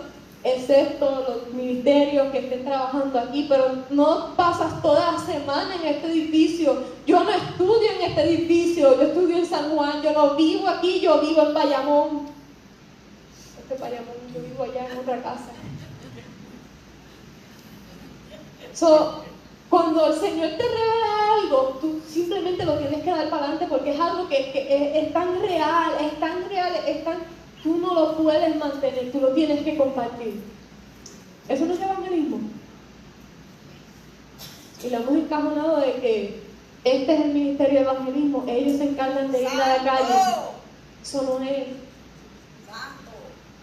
excepto los ministerios que estén trabajando aquí, pero no pasas toda la semana en este edificio. Yo no estudio en este edificio, yo estudio en San Juan, yo no vivo aquí, yo vivo en Bayamón. Bayamón, yo vivo allá en otra casa. Cuando el Señor te revela algo, tú simplemente lo tienes que dar para adelante porque es algo que es tan real, tú no lo puedes mantener, tú lo tienes que compartir. Eso no es evangelismo. Y lo hemos encajonado de que este es el ministerio de evangelismo, ellos se encargan de ir a la calle. Eso no es.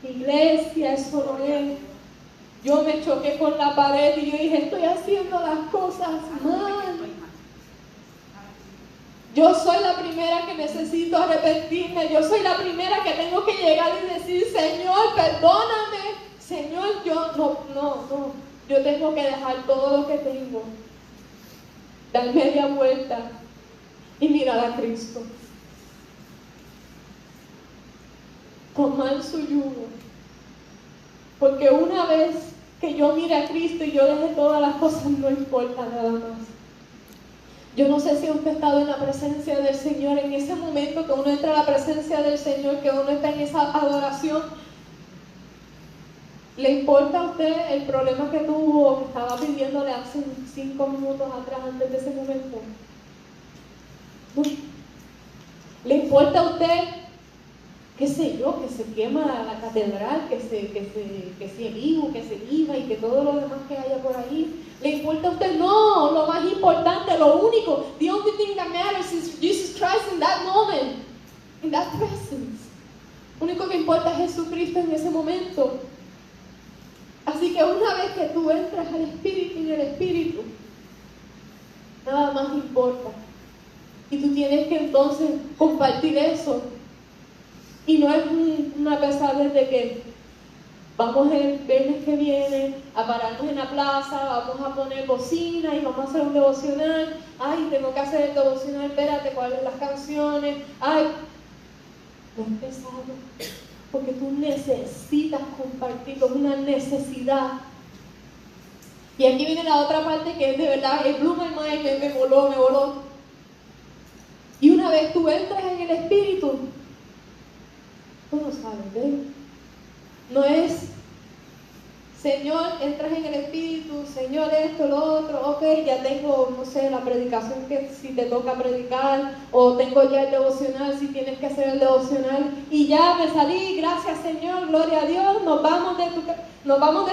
Iglesia, eso no es. Yo me choqué con la pared y yo dije, estoy haciendo las cosas mal. Yo soy la primera que necesito arrepentirme. Yo soy la primera que tengo que llegar y decir, Señor, perdóname. Señor, yo yo tengo que dejar todo lo que tengo, dar media vuelta y mirar a Cristo. Tomar su yugo. Porque una vez que yo mire a Cristo y yo deje todas las cosas, no importa nada más. Yo no sé si usted ha estado en la presencia del Señor, en ese momento que uno entra a la presencia del Señor, que uno está en esa adoración. ¿Le importa a usted el problema que tuvo, que estaba pidiéndole hace 5 minutos atrás, antes de ese momento? No. ¿Le importa a usted, qué sé yo, que se quema la catedral, que se eriva, que se viva y que todo lo demás que haya por ahí? ¿Le importa a usted? No, lo más importante, lo único, the only thing that matters is Jesus Christ in that moment, in that presence. Lo único que importa es Jesucristo en ese momento. Así que una vez que tú entras al Espíritu, en el Espíritu, nada más importa. Y tú tienes que entonces compartir eso. Y no es una pesadez de que vamos el viernes que viene a pararnos en la plaza, vamos a poner bocina y vamos a hacer un devocional. Ay, tengo que hacer el devocional, espérate, cuáles las canciones. Ay, no es pesado, porque tú necesitas compartirlo, es una necesidad. Y aquí viene la otra parte que es de verdad, el blew my mind, me voló. Y una vez tú entras en el Espíritu, tú no sabes, ¿ves? No es, Señor, entras en el Espíritu, Señor, esto, lo otro, ok, ya tengo, no sé, la predicación que si te toca predicar, o tengo ya el devocional si tienes que hacer el devocional, y ya me salí, gracias Señor, gloria a Dios, nos vamos de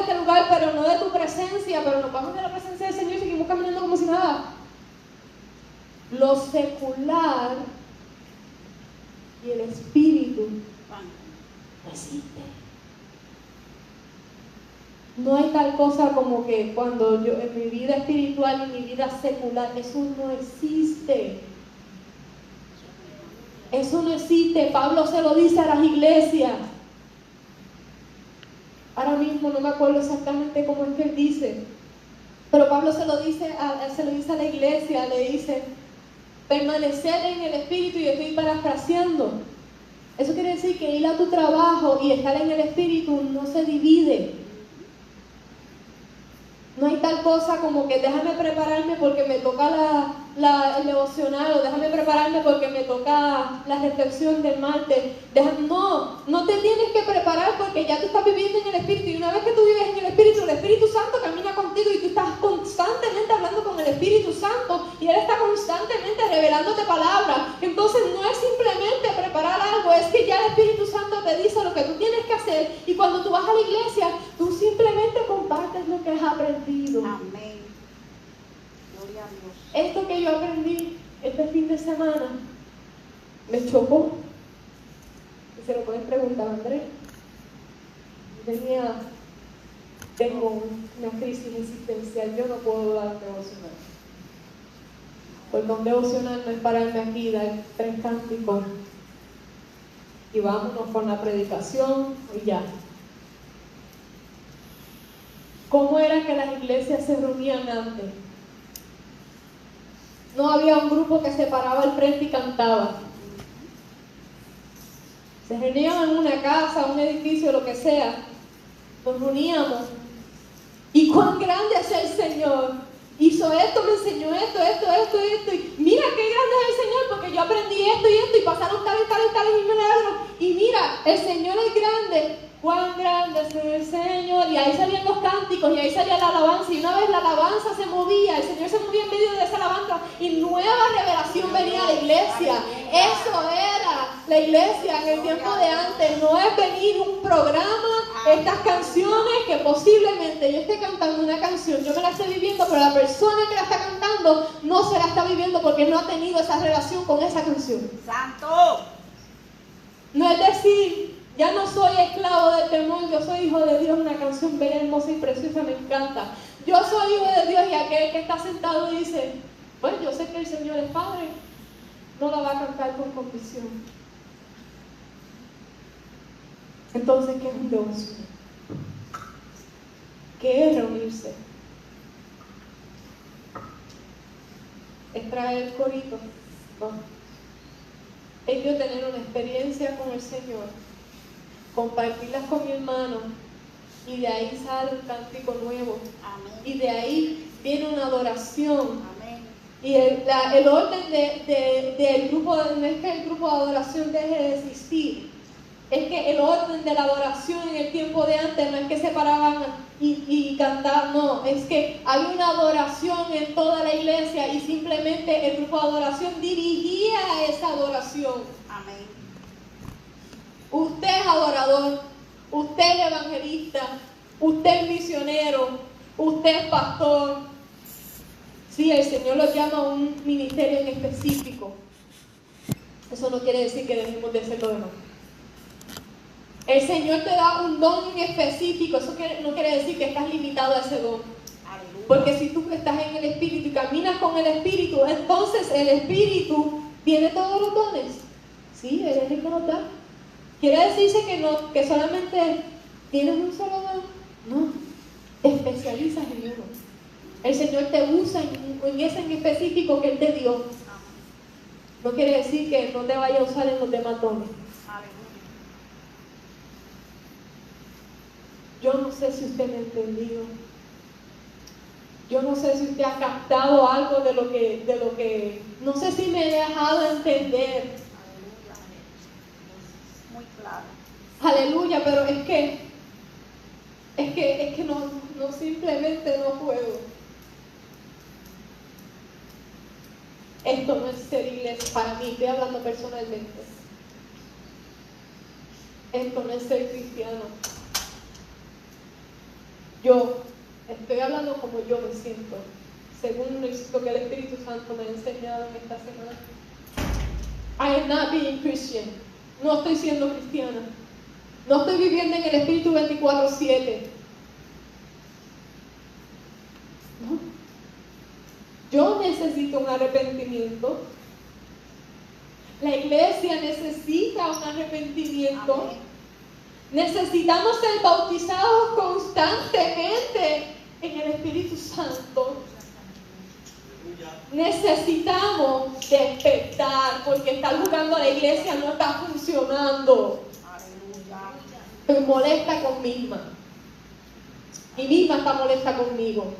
este lugar, pero no de tu presencia, pero nos vamos de la presencia del Señor y seguimos caminando como si nada. Lo secular y el Espíritu no existe. No hay tal cosa como que cuando yo en mi vida espiritual y mi vida secular, eso no existe. Eso no existe. Pablo se lo dice a las iglesias. Ahora mismo no me acuerdo exactamente cómo es que él dice, pero Pablo se lo dice a la iglesia, le dice, permanecer en el Espíritu, y estoy parafraseando. Eso quiere decir que ir a tu trabajo y estar en el Espíritu no se divide. No hay tal cosa como que déjame prepararme porque me toca el devocional, o déjame prepararme porque me toca la reflexión del martes. No te tienes que preparar porque ya tú estás viviendo en el Espíritu, y una vez que tú vives en el Espíritu Santo camina contigo y tú estás constantemente hablando con el Espíritu Santo y Él está constantemente revelándote palabras. Entonces no es simplemente preparar algo, es que ya el Espíritu Santo te dice lo que tú tienes que hacer, y cuando tú vas a la iglesia, tú simplemente compartes lo que has aprendido. Amén. Gloria a Dios. Esto que yo aprendí este fin de semana me chocó. Y se lo pueden preguntar a Andrés. Tengo una crisis existencial, yo no puedo dar un devocional. Porque un devocional no es pararme aquí y dar 3 cánticos y vámonos con la predicación y ya. cómo era que las iglesias se reunían antes. No había un grupo que se paraba al frente y cantaba. Se reunían en una casa, un edificio, lo que sea. Nos reuníamos. ¿Y cuán grande es el Señor? Hizo esto, me enseñó esto. Y mira qué grande es el Señor, porque yo aprendí esto, y pasaron tales y milagros. Y mira, el Señor es grande. Cuán grande es el Señor. Y ahí salían los cánticos, y ahí salía la alabanza. Y una vez la alabanza se movía, el Señor se movía en medio de esa alabanza, y nueva revelación venía a la iglesia. Eso era la iglesia en el tiempo de antes. No es venir un programa, estas canciones que posiblemente yo esté cantando una canción, yo me la estoy viviendo, pero la persona que la está cantando no se la está viviendo porque no ha tenido esa relación con esa canción. ¡Santo! No es decir, ya no soy esclavo del temor, yo soy hijo de Dios, una canción bella, hermosa y preciosa, me encanta. Yo soy hijo de Dios, y aquel que está sentado dice, pues yo sé que el Señor es Padre, no la va a cantar con convicción. Entonces, ¿qué es un devoción? ¿Qué es reunirse? ¿Es traer el corito? No. Es yo tener una experiencia con el Señor, compartirlas con mi hermano, y de ahí sale un cántico nuevo. Amén. Y de ahí viene una adoración. Amén. Y el orden del grupo, no es que el grupo de adoración deje de existir, es que el orden de la adoración en el tiempo de antes no es que se paraban y cantaban, no, es que había una adoración en toda la iglesia, y simplemente el grupo de adoración dirigía esa adoración. Amén. Usted es adorador, usted es evangelista, usted es misionero, usted es pastor. Sí, el Señor lo llama a un ministerio en específico. Eso no quiere decir que dejemos de ser lo demás. El Señor te da un don en específico, eso no quiere decir que estás limitado a ese don. Aleluya. Porque si tú estás en el Espíritu y caminas con el Espíritu, entonces el Espíritu tiene todos los dones. Sí, Él es el que nos da. ¿Quiere decirse que solamente tienes un solo don? No, te especializas en uno. El Señor te usa en ese en específico que Él te dio. No quiere decir que no te vaya a usar en los demás dones. Aleluya. Yo no sé si usted me ha entendido. Yo no sé si usted ha captado algo de lo que no sé si me he dejado entender. Aleluya. Muy claro. Aleluya, pero es que no simplemente no puedo. Esto no es ser iglesia para mí, estoy hablando personalmente. Esto no es ser cristiano. Yo estoy hablando como yo me siento, según lo que el Espíritu Santo me ha enseñado en esta semana. I am not being Christian. No estoy siendo cristiana. No estoy viviendo en el Espíritu 24/7. No. Yo necesito un arrepentimiento. La iglesia necesita un arrepentimiento. Amén. Necesitamos ser bautizados constantemente en el Espíritu Santo. Necesitamos despertar, porque estar jugando a la iglesia no está funcionando. Aleluya. Estoy molesta con misma. Mi misma está molesta conmigo.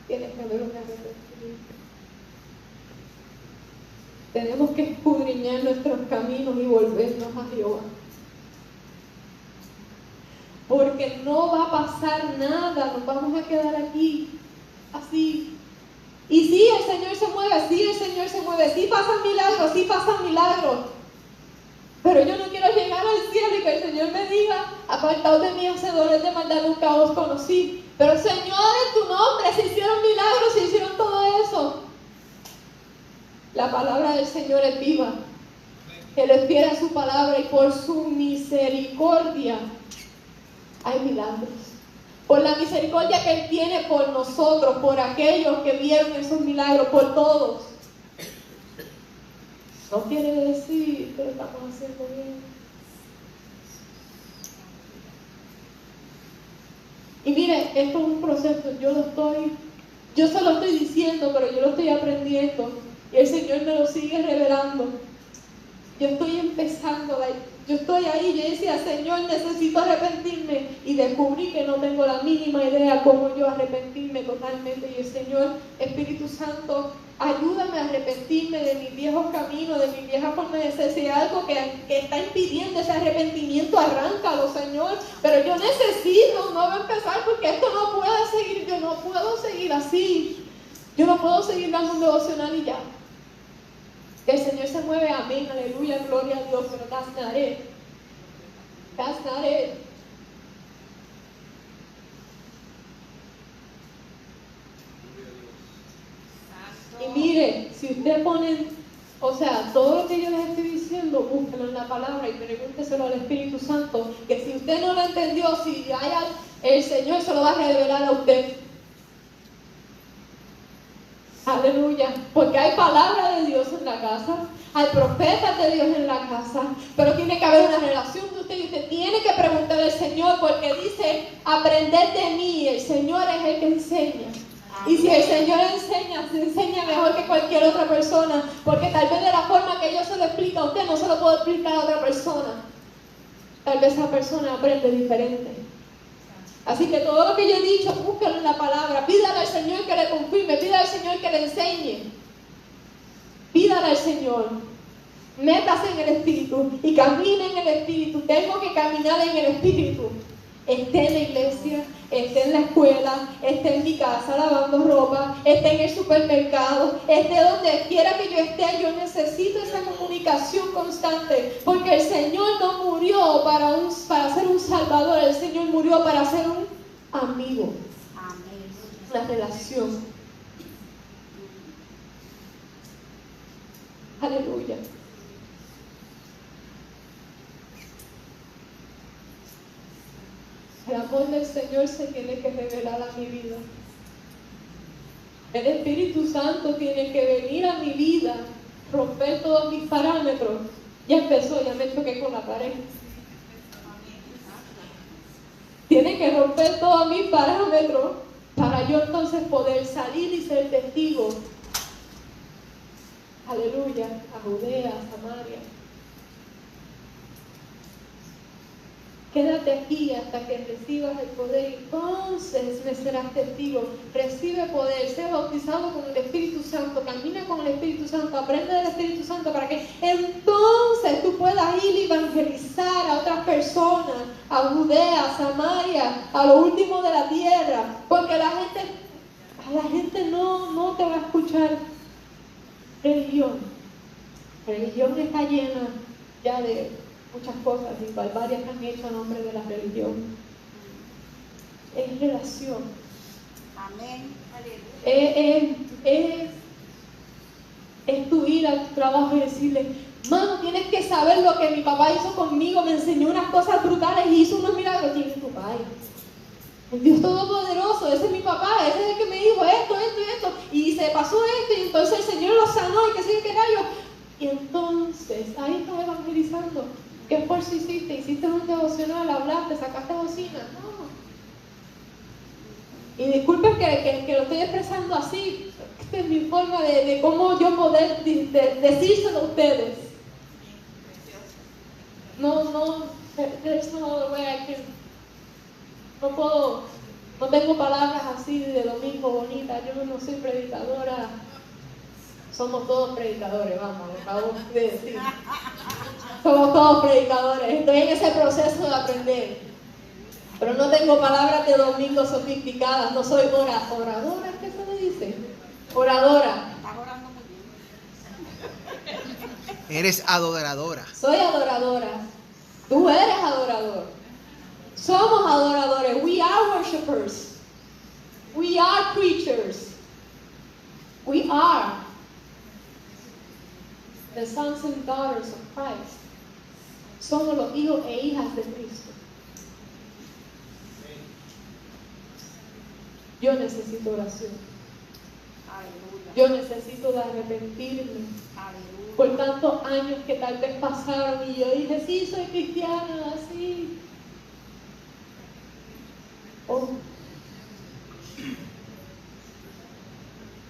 Tienes que haber un arrepentimiento. Tenemos que escudriñar nuestros caminos y volvernos a Jehová. Porque no va a pasar nada, nos vamos a quedar aquí, así. Y sí, el Señor se mueve, sí, el Señor se mueve, sí pasan milagros, sí pasan milagros. Pero yo no quiero llegar al cielo y que el Señor me diga, apartaos de mí, hacedores de maldad, nunca os conocí. Pero Señor, en tu nombre se hicieron milagros, se hicieron todo eso. La palabra del Señor es viva. Él es fiel a su palabra, y por su misericordia hay milagros. por la misericordia que Él tiene por nosotros, por aquellos que vieron esos milagros, por todos. No quiere decir que lo estamos haciendo bien. Y mire, esto es un proceso, yo se lo estoy diciendo, pero yo lo estoy aprendiendo. Y el Señor me lo sigue revelando. Yo estoy empezando, yo estoy ahí, yo decía, Señor, necesito arrepentirme. Y descubrí que no tengo la mínima idea cómo yo arrepentirme totalmente. Y el Señor, Espíritu Santo, ayúdame a arrepentirme de mis viejos caminos, de mi vieja forma de ser. Si hay algo que está impidiendo ese arrepentimiento, arráncalo, Señor. Pero yo necesito un nuevo empezar, porque esto no puede seguir, yo no puedo seguir así. Yo no puedo seguir dando un devocional y ya. Que el Señor se mueve, amén, aleluya, gloria a Dios, pero that's not it. That's not it. Y mire, si usted pone, o sea, todo lo que yo les estoy diciendo, búsquelo en la palabra y pregúnteselo al Espíritu Santo, que si usted no lo entendió, si hay algo, el Señor se lo va a revelar a usted. Aleluya, porque hay palabra de Dios en la casa, hay profetas de Dios en la casa, pero tiene que haber una relación de usted y usted tiene que preguntarle al Señor, porque dice, aprended de mí, el Señor es el que enseña. Y si el Señor enseña, se enseña mejor que cualquier otra persona, porque tal vez de la forma que yo se lo explico a usted, no se lo puedo explicar a otra persona. Tal vez esa persona aprende diferente. Así que todo lo que yo he dicho, búsquelo en la palabra. Pídale al Señor que le confirme, pídale al Señor que le enseñe. Pídale al Señor. Métase en el Espíritu y camine en el Espíritu. Tengo que caminar en el Espíritu. Esté en la iglesia, esté en la escuela, esté en mi casa lavando ropa, esté en el supermercado, esté donde quiera que yo esté. Yo necesito esa comunicación constante, porque el Señor no murió para ser un salvador, el Señor murió para ser un amigo. Amén. Una relación. Aleluya. El amor del Señor se tiene que revelar a mi vida. El Espíritu Santo tiene que venir a mi vida, romper todos mis parámetros. Ya empezó, ya me choqué con la pared. Tiene que romper todos mis parámetros para yo entonces poder salir y ser testigo. Aleluya, a Judea, a Samaria. Quédate aquí hasta que recibas el poder, entonces me serás testigo. Recibe poder, sé bautizado con el Espíritu Santo, camina con el Espíritu Santo, aprende del Espíritu Santo para que entonces tú puedas ir y evangelizar a otras personas, a Judea, a Samaria, a lo último de la tierra, porque a la gente no te va a escuchar. Religión está llena ya de muchas cosas y barbarias que han hecho a nombre de la religión. Es relación. Amén. Es tu ir al trabajo y decirle, mano, tienes que saber lo que mi papá hizo conmigo, me enseñó unas cosas brutales y hizo unos milagros. ¿Quién es tu padre? El Dios Todopoderoso, ese es mi papá, ese es el que me dijo esto, y se pasó esto, y entonces el Señor lo sanó, y que sí, que rayo. Y entonces, ahí estás evangelizando. ¿Qué esfuerzo hiciste? ¿Hiciste un devocional? ¿Hablaste? ¿Sacaste bocina? No. Y disculpen que lo estoy expresando así. Esta es mi forma de cómo yo poder decírselo a ustedes. There's no other way I can. No tengo palabras así de domingo bonitas. Yo no soy predicadora. Somos todos predicadores, vamos, lo acabo de decir. Somos todos predicadores. Estoy en ese proceso de aprender. Pero no tengo palabras de domingo sofisticadas. No soy oradora, ¿qué se le dice? Oradora. Estás orando muy bien. Eres adoradora. Soy adoradora. Tú eres adorador. Somos adoradores. We are worshipers. We are preachers. We are the sons and daughters of Christ. Somos los hijos e hijas de Cristo. Yo necesito oración. Aleluya. Yo necesito de arrepentirme Aleluya. por tantos años que tal vez pasaron y yo dije, sí, soy cristiana, sí. Oh.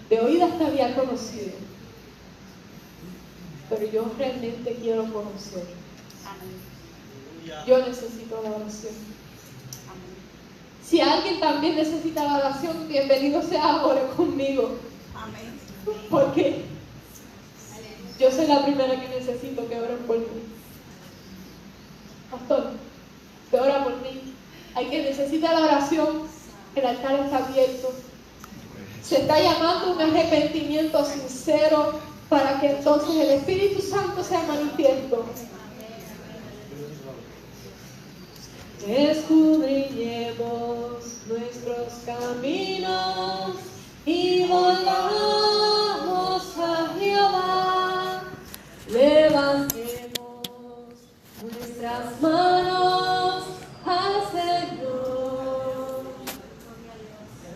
De oídas te había conocido, pero yo realmente quiero conocer. Amén. Yo necesito la oración. Amén. Si alguien también necesita la oración, bienvenido sea, ore conmigo. Amén. Porque yo soy la primera que necesito que oren por mí. Pastor, que ora por mí. Hay que necesita la oración. El altar está abierto. Se está llamando un arrepentimiento sincero para que entonces el Espíritu Santo sea manifiesto. Escudriñemos nuestros caminos y volvamos a Jehová. Levantemos nuestras manos al Señor.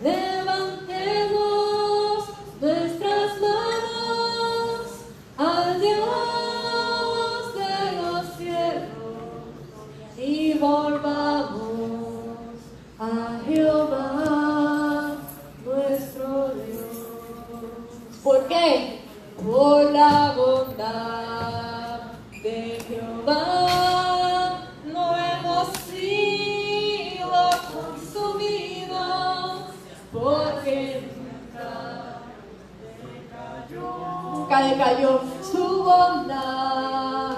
Levantemos nuestras manos al Dios de los cielos y volvamos a Jehová nuestro Dios. ¿Por qué? Por la bondad de Jehová no hemos sido consumidos, porque nunca decayó su bondad,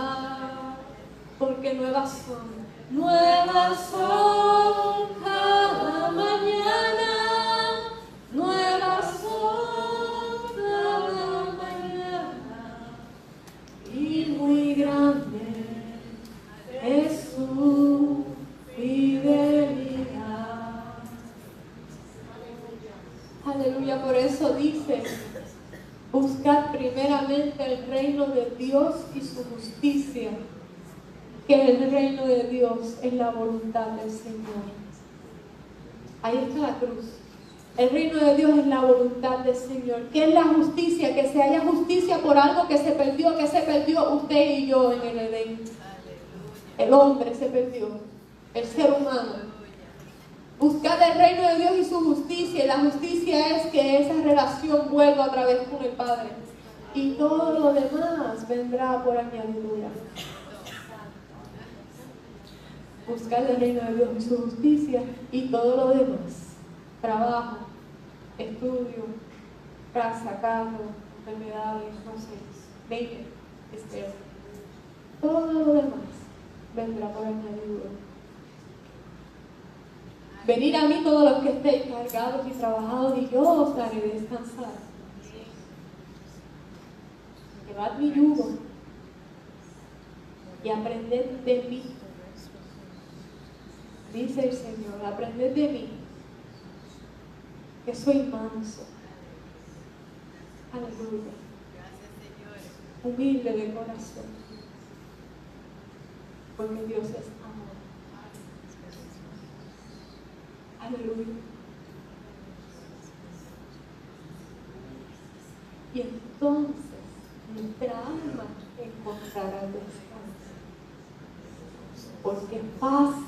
porque nuevas son cada mañana, nuevas son cada mañana, y muy grande es su fidelidad. Aleluya, por eso dice, buscad primeramente el reino de Dios y su justicia, que el reino de Dios es la voluntad del Señor. Ahí está la cruz. El reino de Dios es la voluntad del Señor. ¿Qué es la justicia? Que se haya justicia por algo que se perdió usted y yo en el Edén. El hombre se perdió, el ser humano. Buscad el reino de Dios y su justicia. Y la justicia es que esa relación vuelva otra vez con el Padre. Y todo lo demás vendrá por añadidura. Buscar el reino de Dios y su justicia y todo lo demás. Trabajo, estudio, casa, carro, enfermedades, no sé, mente, espera. Todo lo demás vendrá por añadidura. Venid a mí todos los que estéis cargados y trabajados y yo os haré descansar. Llevad mi yugo y aprended de mí. Dice el Señor, aprended de mí, que soy manso. Aleluya. Humilde de corazón. Porque Dios es amor. Aleluya. Y entonces nuestra alma encontrará descanso. Porque fácil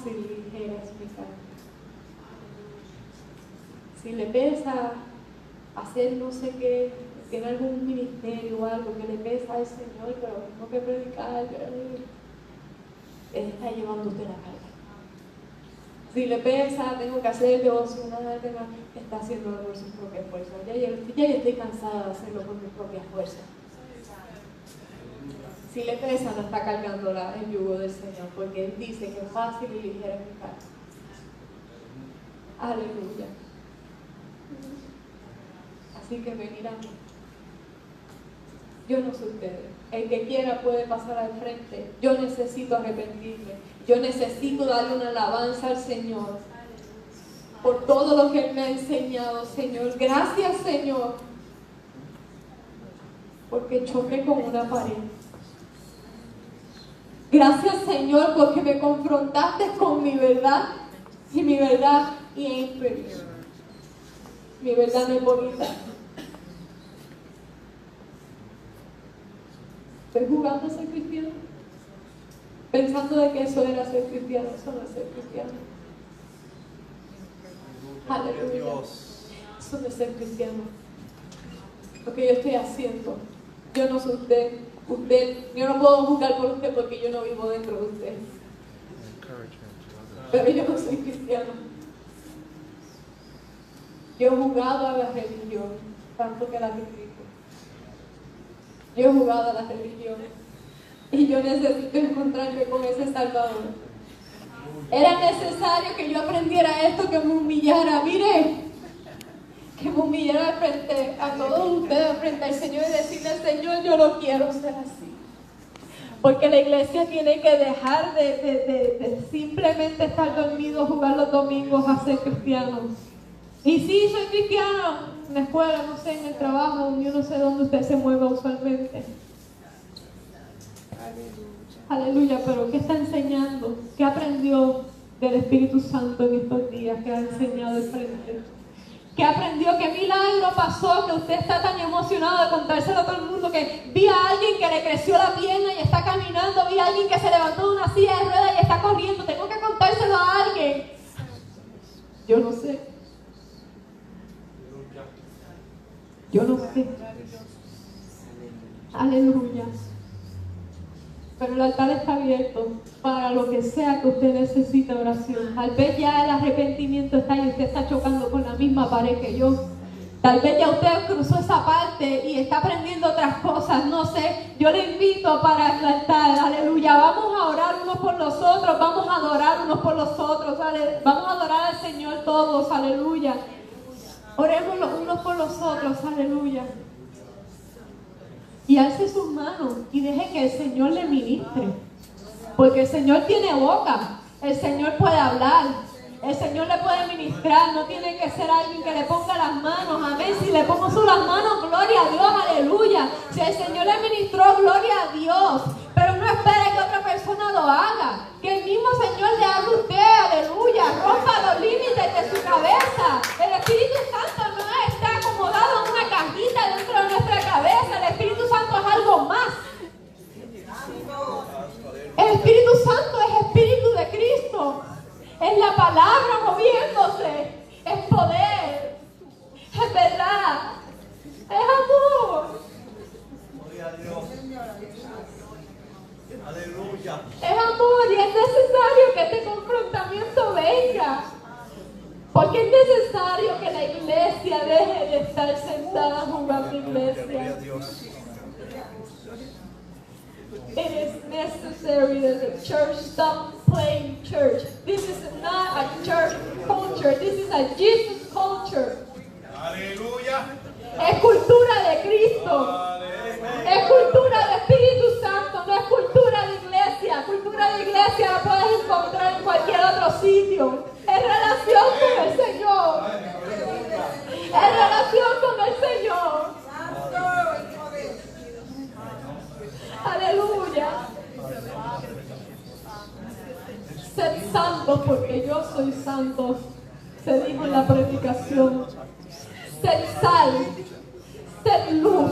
y ligera es mi carga. Si le pesa hacer no sé qué, tiene algún ministerio o algo que le pesa al Señor, pero tengo que predicar, Él está llevando usted la carga. Si le pesa, tengo que hacer devocional, está haciéndolo por sus propias fuerzas. Ya yo estoy cansada de hacerlo por mis propias fuerzas. Si le pesa, no está cargando el yugo del Señor, porque Él dice que es fácil y ligera mi carga. Aleluya. Así que venid a mí. Yo no sé ustedes. El que quiera puede pasar al frente. Yo necesito arrepentirme. Yo necesito darle una alabanza al Señor por todo lo que Él me ha enseñado, Señor. Gracias, Señor, porque choqué con una pared. Gracias, Señor, porque me confrontaste con mi verdad y mi verdad y ain't pretty. Mi verdad no es bonita. Estoy jugando a ser cristiano, pensando de que eso era ser cristiano, eso no es ser cristiano. Aleluya. Eso no es ser cristiano. Lo que yo estoy haciendo, yo no soy usted, yo no puedo juzgar por usted porque yo no vivo dentro de usted. Pero yo no soy cristiano. Yo he jugado a la religión, tanto que la critico. Yo he jugado a la religión y yo necesito encontrarme con ese Salvador. Era necesario que yo aprendiera esto, que me humillara, mire, que me humillara frente a todos ustedes, frente al Señor y decirle: Señor, yo no quiero ser así. Porque la iglesia tiene que dejar de simplemente estar dormido, jugar los domingos a ser cristianos. Y sí, soy cristiano en la escuela, no sé, en el trabajo, yo no sé dónde usted se mueva usualmente. Aleluya, pero ¿qué está enseñando? ¿Qué aprendió del Espíritu Santo en estos días que ha enseñado el frente? ¿Qué aprendió? ¿Qué milagro pasó? Que usted está tan emocionado de contárselo a todo el mundo, que vi a alguien que le creció la pierna y está caminando, vi a alguien que se levantó de una silla de ruedas y está corriendo, tengo que contárselo a alguien. Yo no sé. Yo no sé. Aleluya. Pero el altar está abierto para lo que sea que usted necesite oración. Tal vez ya el arrepentimiento está y usted está chocando con la misma pared que yo. Tal vez ya usted cruzó esa parte y está aprendiendo otras cosas, no sé. Yo le invito para el altar, aleluya. Vamos a orar unos por los otros, vamos a adorar unos por los otros, vamos a adorar al Señor todos, aleluya. Oremos los unos por los otros, aleluya. Y alce sus manos y deje que el Señor le ministre. Porque el Señor tiene boca, el Señor puede hablar, el Señor le puede ministrar. No tiene que ser alguien que le ponga las manos, amén. Si le pongo solo las manos, gloria a Dios, aleluya. Si el Señor le ministró, gloria a Dios. Pero no espere que otra persona lo haga. Que el mismo Señor le hable a usted, aleluya. Rompa los límites de su cabeza. El Espíritu Santo no está acomodado en una cajita dentro de nuestra cabeza. El Espíritu Santo es algo más. El Espíritu Santo es Espíritu de Cristo. Es la palabra moviéndose. Es poder. Es verdad. Es amor. Gloria a Dios. Aleluya. Es amor y es necesario que este confrontamiento venga. Porque es necesario que la iglesia deje de estar sentada jugando iglesia. Gloria a Dios. It is necessary that the church stop playing church. This is not a church culture. This is a Jesus culture. Aleluya. Es cultura de Cristo. Es cultura de Espíritu Santo, no es cultura de iglesia. Cultura de iglesia la puedes encontrar en cualquier otro sitio. Es relación con el Señor. Es relación con el Señor. Aleluya. Sed santos porque yo soy santo. Se dijo en la predicación. Sed sal. Sed luz.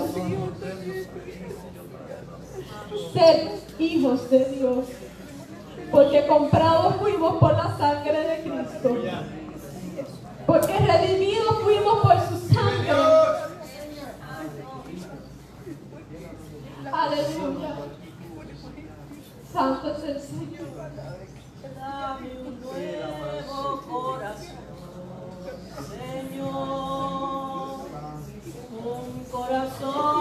Sed hijos de Dios. Porque comprados fuimos por la sangre de Cristo. Porque redimidos fuimos por su sangre. Aleluya. Santo es el Señor. Dame un nuevo corazón, Señor, un corazón